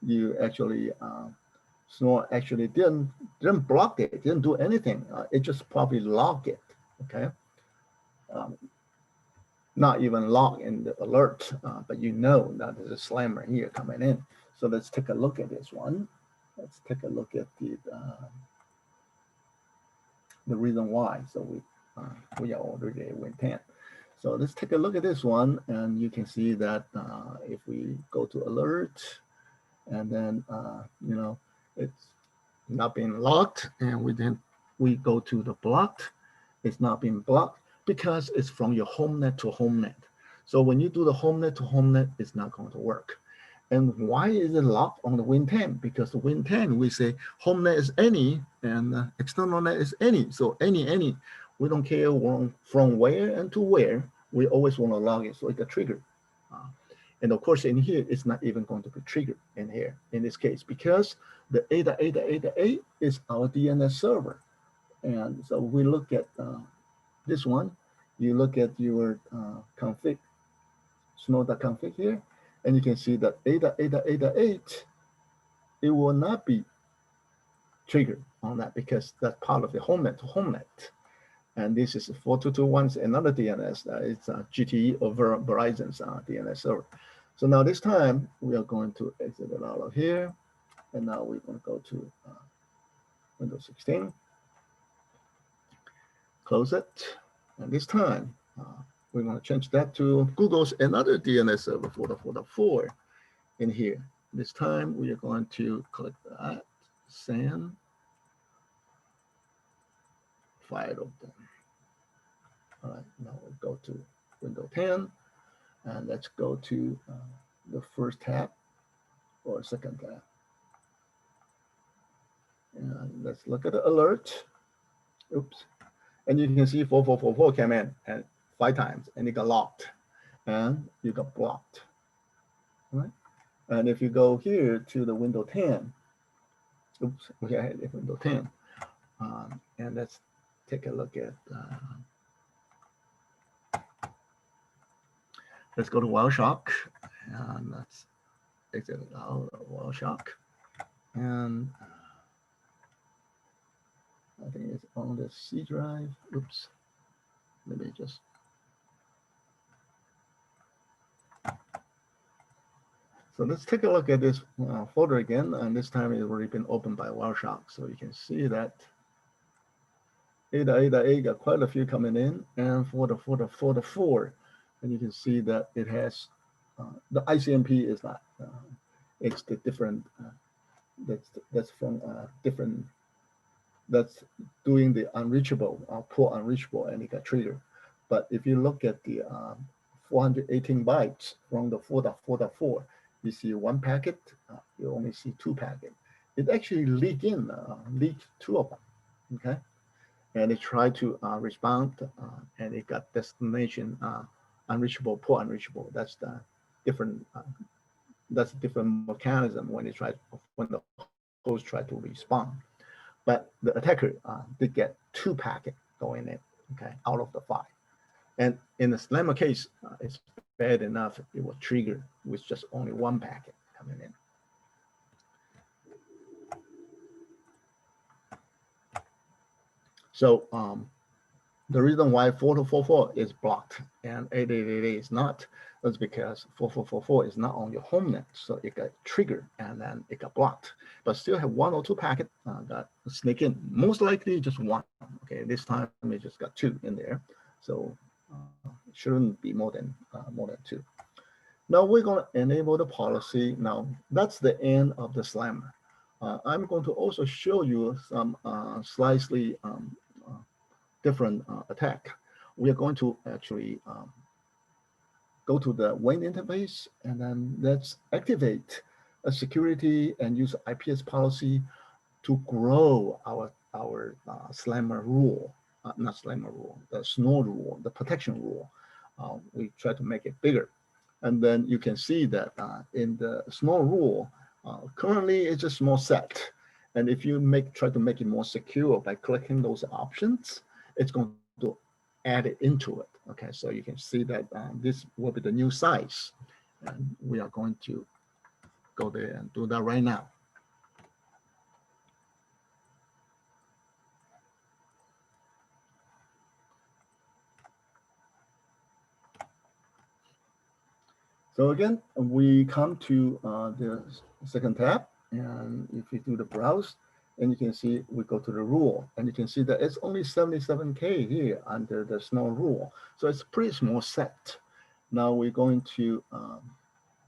You actually Snort actually didn't block it, didn't do anything. It just probably logged it. Okay. Not even log in the alert, but you know that there's a Slammer here coming in. So let's take a look at this one. Let's take a look at the reason why. So we are already at Win 10. So let's take a look at this one, and you can see that if we go to alert, and then you know, it's not being locked, and we go to the blocked, it's not being blocked because it's from your home net to home net. So when you do the home net to home net, it's not going to work. And why is it locked on the Win 10? Because the Win 10, we say home net is any and external net is any. So any. We don't care from where and to where. We always want to log it so it got triggered. And of course, in here, it's not even going to be triggered in here in this case because the 8.8.8.8 is our DNS server. And so we look at this one. You look at your config, snort.config here, and you can see that 8.8.8.8, it will not be triggered on that because that's part of the home net to home net. And this is 4221, another DNS. It's GTE over Verizon's DNS server. So now this time we are going to exit it out of here. And now we're going to go to Windows 16. Close it. And this time we're going to change that to Google's another DNS server for the 4 in here. This time we are going to click that, send, file open. All right, now we'll go to Windows 10, and let's go to the first tab or second tab. And let's look at the alert. Oops. And you can see 4444 came in and 5 times, and it got locked, and you got blocked. All right. And if you go here to the Windows 10, oops, we had Windows 10, and let's take a look at. Let's go to Wireshark, and let's exit out of Wireshark. And I think it's on the C drive. Oops. Let me just. So let's take a look at this folder again. And this time it's already been opened by Wireshark. So you can see that 8.8.8 got quite a few coming in. And for the 4, and you can see that it has the ICMP is not. It's the different. That's from different. That's doing the unreachable, port unreachable, and it got triggered. But if you look at the 418 bytes from the 4.4.4, you see 1 packet, you only see 2 packets. It actually leaked 2 of them, okay? And it tried to respond, and it got destination unreachable, port unreachable. That's the different. That's a different mechanism when the host tried to respond. But the attacker did get 2 packets going in, okay, out of the 5. And in the Slammer case, it's bad enough it was triggered with just only 1 packet coming in. So the reason why 4244 is blocked and 8.8.8 is not is because 4444 is not on your home net, so it got triggered and then it got blocked. But still have 1 or 2 packets that sneak in. Most likely just 1. Okay, this time it just got 2 in there, so it shouldn't be more than 2. Now we're going to enable the policy. Now that's the end of the Slammer. I'm going to also show you some slightly different attack. We are going to actually go to the Win interface, and then let's activate a security and use IPS policy to grow our Slammer rule not Slammer rule, the snore rule, the protection rule. We try to make it bigger. And then you can see that in the snore rule, currently it's a small set. And if you try to make it more secure by clicking those options, it's going to add it into it. Okay, so you can see that this will be the new size. And we are going to go there and do that right now. So again, we come to the second tab, and if you do the browse, and you can see we go to the rule, and you can see that it's only 77K here under the snore rule. So it's a pretty small set. Now we're going to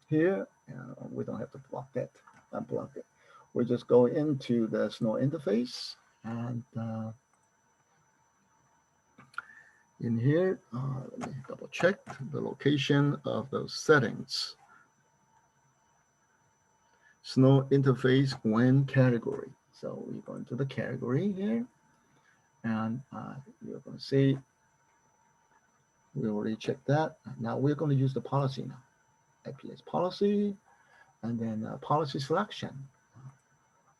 here, and we don't have to block that, unblock it. We just go into the snore interface, and in here, let me double check the location of those settings. Snore interface when category. So we go into the category here, and you're going to see we already checked that. Now we're going to use the policy now. IPS policy, and then policy selection.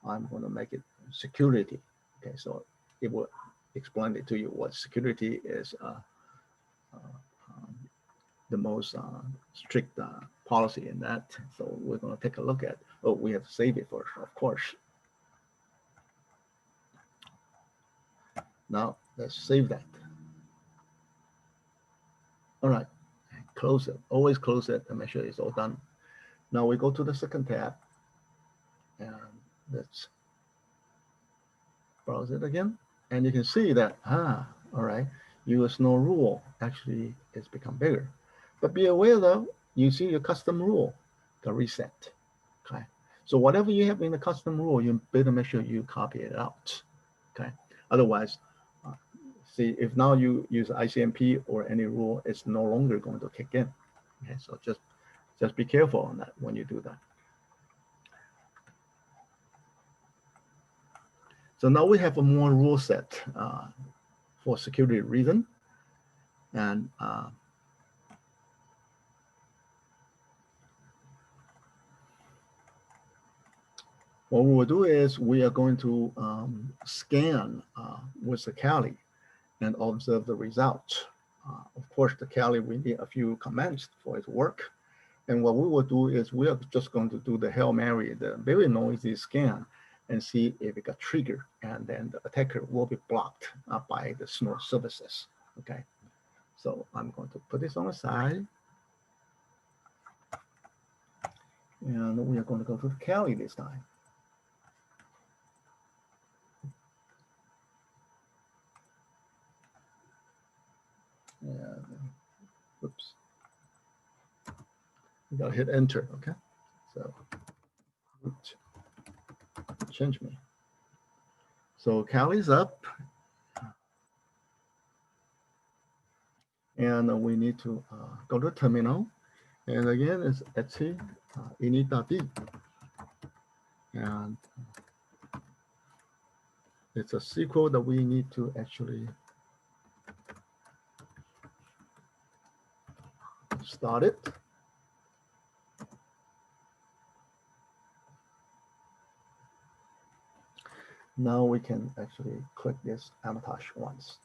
I'm going to make it security. Okay, so it will explain it to you what security is. The most strict policy in that. So we're going to take a look at. Oh, we have to save it first, of course. Now let's save that. All right, close it. Always close it and make sure it's all done. Now we go to the second tab, and let's browse it again. And you can see that, all right, US snore rule actually has become bigger. But be aware though, you see your custom rule got reset. Okay, so whatever you have in the custom rule, you better make sure you copy it out. Okay, otherwise, see if now you use ICMP or any rule, it's no longer going to kick in. Okay, so just be careful on that when you do that. So now we have a more rule set for security reason, and what we will do is we are going to scan with the Kali and observe the results. Of course, the Kali, we need a few commands for it to work. And what we will do is we are just going to do the Hail Mary, the very noisy scan, and see if it got triggered. And then the attacker will be blocked by the snore services. Okay. So I'm going to put this on the side. And we are going to go to the Kali this time. And oops, you gotta hit enter, okay? So oops, change me. So Kali's up, and we need to go to terminal, and again it's etc init.d, and it's a SQL that we need to actually start it. Now we can actually click this annotation once.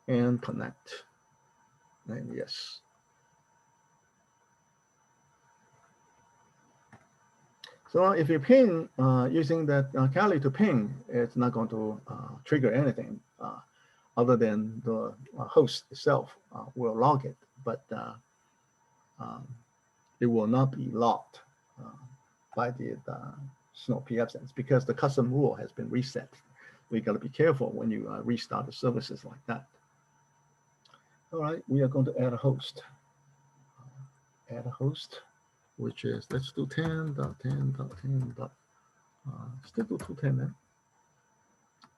And connect, and yes. So if you ping using that Kali to ping, it's not going to trigger anything other than the host itself will log it, but it will not be logged by the Snore pfSense because the custom rule has been reset. We got to be careful when you restart the services like that. All right, we are going to add a host. Add a host, which is, let's do 10.10.10. Still do 210 then.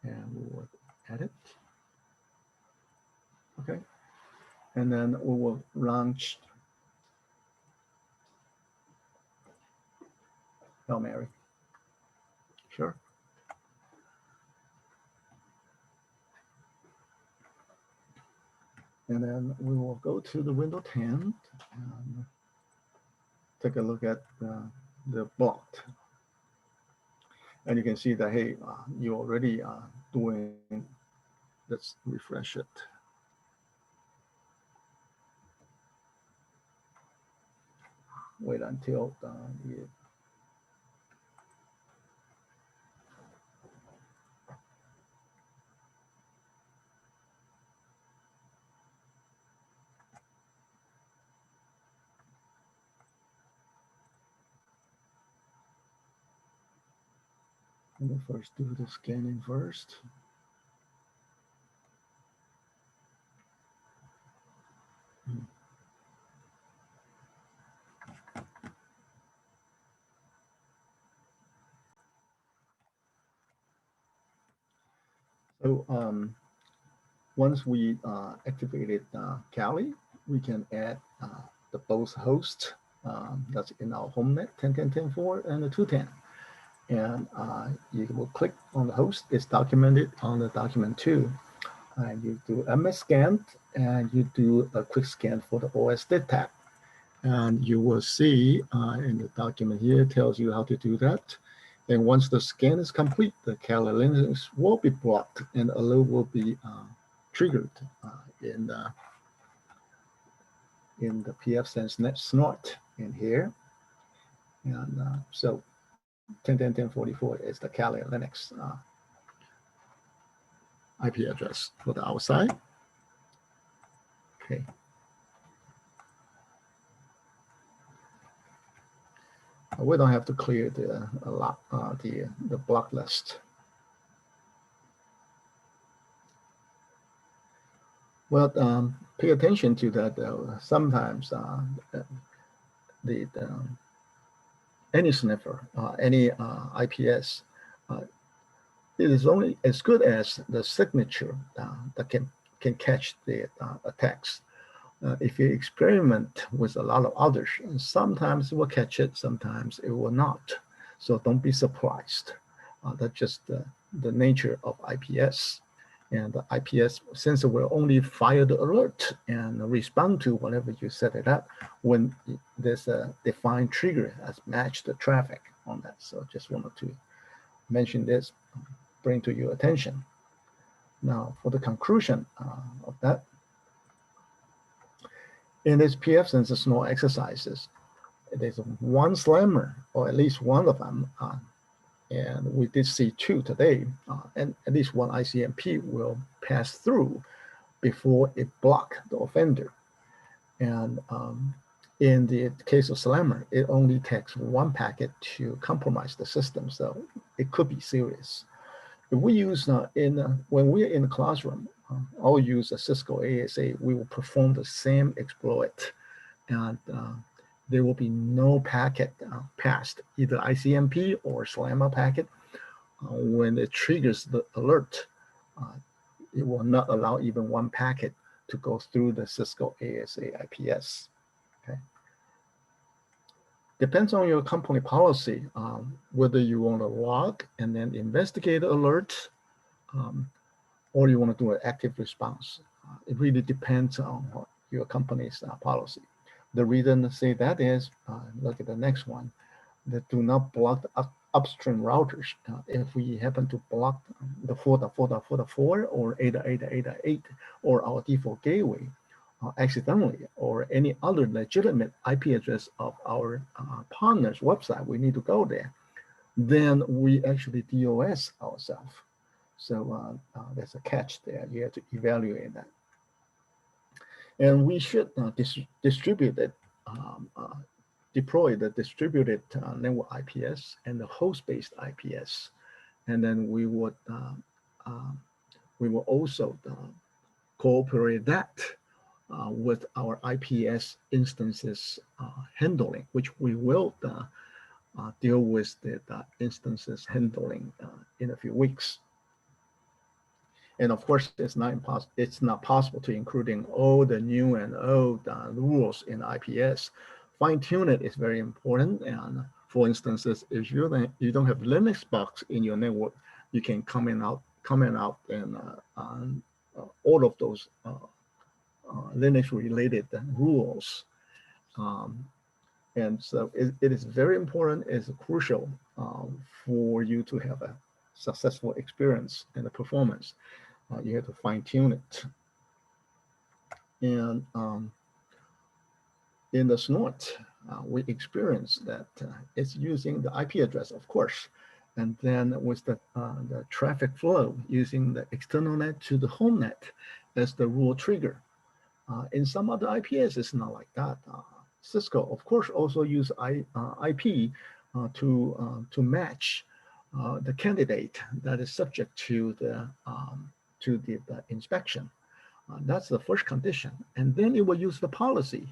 And we will add it. Okay. And then we will launch Hail Mary. Sure. And then we will go to the window 10 and take a look at the blocked. And you can see that, hey, you're already doing, let's refresh it. Wait until it let me first do the scanning first. So once we activated Kali, we can add the both hosts that's in our home net 10.10.10.4 and the 2.10. And you will click on the host. It's documented on the document 2. And you do MS scan and you do a quick scan for the OSD tag. And you will see in the document here, it tells you how to do that. And once the scan is complete, the Kali Linux will be blocked and alert will be triggered in the pfSense net snort in here. And so 10.10.10.44 is the Kali Linux IP address for the outside. Okay. We don't have to clear the block list. Well, pay attention to that. Sometimes any sniffer, any IPS, it is only as good as the signature that can catch the attacks. If you experiment with a lot of others, sometimes it will catch it, sometimes it will not. So don't be surprised. That's just the nature of IPS. And the IPS sensor will only fire the alert and respond to whatever you set it up when there's a defined trigger has matched the traffic on that. So just wanted to mention this, bring to your attention. Now for the conclusion of that, in this pfSense small exercises, there's one slammer, or at least one of them, and we did see 2 today, and at least one ICMP will pass through before it blocks the offender. And in the case of Slammer, it only takes 1 packet to compromise the system, so it could be serious. If we use when we're in the classroom, I'll use a Cisco ASA, we will perform the same exploit, and there will be no packet passed, either ICMP or Slammer packet. When it triggers the alert, it will not allow even 1 packet to go through the Cisco ASA IPS. Okay. Depends on your company policy, whether you want to log and then investigate the alert, or you want to do an active response. It really depends on your company's policy. The reason to say that is, look at the next one, that do not block the upstream routers. If we happen to block the 4.4.4.4 or 8.8.8.8 or our default gateway accidentally, or any other legitimate IP address of our partner's website, we need to go there, then we actually DOS ourselves. So there's a catch there. You have to evaluate that. And we should distribute it, deploy the distributed network IPS and the host-based IPS. And then we will also cooperate that with our IPS instances handling, which we will deal with the instances handling in a few weeks. And of course, it's not possible to including all the new and old rules in IPS. Fine tune it is very important, and For instance, if you don't have Linux box in your network, you can comment out and all of those Linux related rules. And so it is very important, it's crucial for you to have a successful experience and the performance. You have to fine tune it. And in the snort, we experienced that it's using the IP address, of course, and then with the traffic flow using the external net to the home net as the rule trigger. In some other IPS, it's not like that. Cisco, of course, also use IP to match the candidate that is subject to the inspection. That's the first condition, and then it will use the policy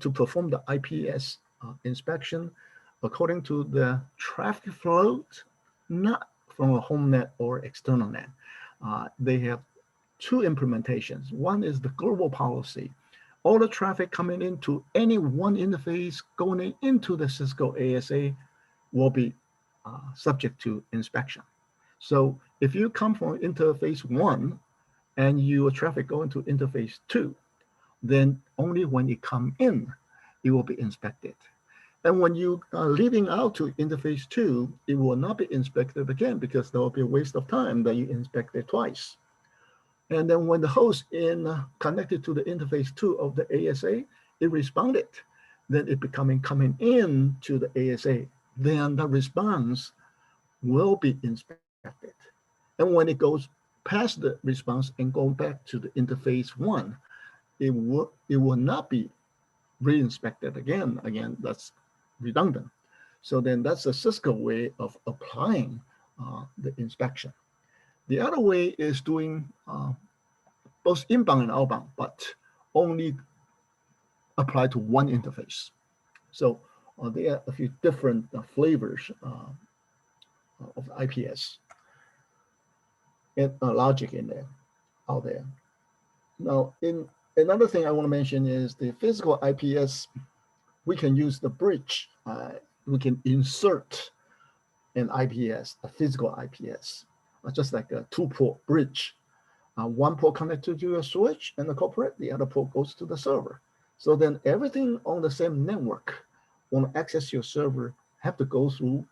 to perform the IPS inspection according to the traffic flow, not from a home net or external net. They have two implementations. One is the global policy. All the traffic coming into any one interface going into the Cisco ASA will be subject to inspection. So if you come from interface 1 and your traffic going to interface 2, then only when you come in, it will be inspected. And when you are leaving out to interface 2, it will not be inspected again because there will be a waste of time that you inspect it twice. And then when the host connected to the interface 2 of the ASA, it responded, then it coming in to the ASA, then the response will be inspected. And when it goes past the response and go back to the interface 1, it will not be re-inspected again. Again, that's redundant. So then that's a Cisco way of applying the inspection. The other way is doing both inbound and outbound, but only apply to one interface. So there are a few different flavors of IPS and logic out there. Now, another thing I want to mention is the physical IPS. We can use the bridge. We can insert an IPS, a physical IPS, just like a two-port bridge. One port connected to your switch and the corporate, the other port goes to the server. So then everything on the same network, want to access your server, have to go through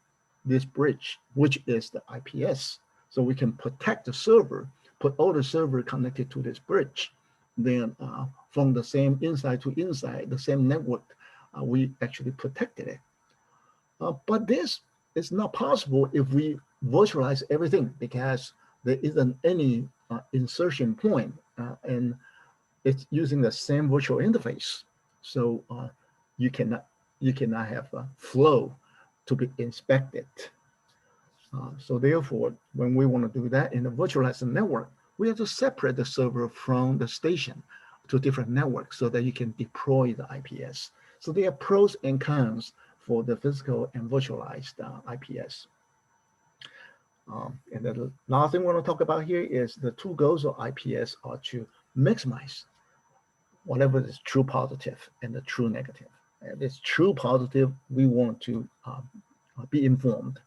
this bridge, which is the IPS. So we can protect the server, put all the server connected to this bridge. Then from the same inside to inside, the same network, we actually protected it. But this is not possible if we virtualize everything because there isn't any insertion point and it's using the same virtual interface. So you cannot have a flow to be inspected. So therefore, when we want to do that in a virtualized network, we have to separate the server from the station to different networks so that you can deploy the IPS. So there are pros and cons for the physical and virtualized IPS. And the last thing we want to talk about here is the two goals of IPS are to maximize whatever is true positive and the true negative. If it's true positive, we want to be informed.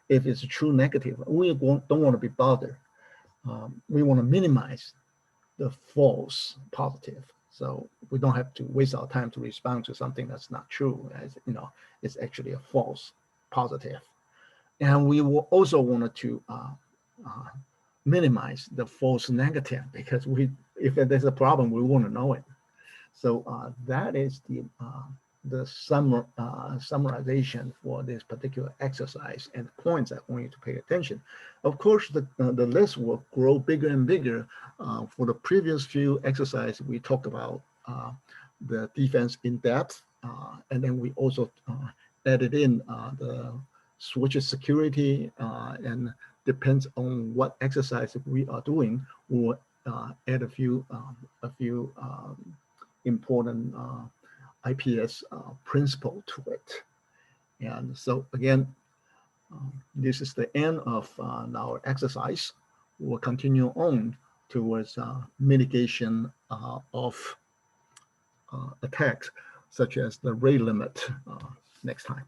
If it's true negative, we don't want to be bothered. We want to minimize the false positive. So we don't have to waste our time to respond to something that's not true, as it's actually a false positive. And we will also want to minimize the false negative because if there's a problem, we want to know it. So that is the summarization for this particular exercise and points I want you to pay attention. Of course, the list will grow bigger and bigger. For the previous few exercises, we talked about the defense in depth, and then we also added in the switches security, and depends on what exercise we are doing, we'll add a few important IPS principle to it. And so again, this is the end of our exercise. We'll continue on towards mitigation of attacks such as the rate limit next time.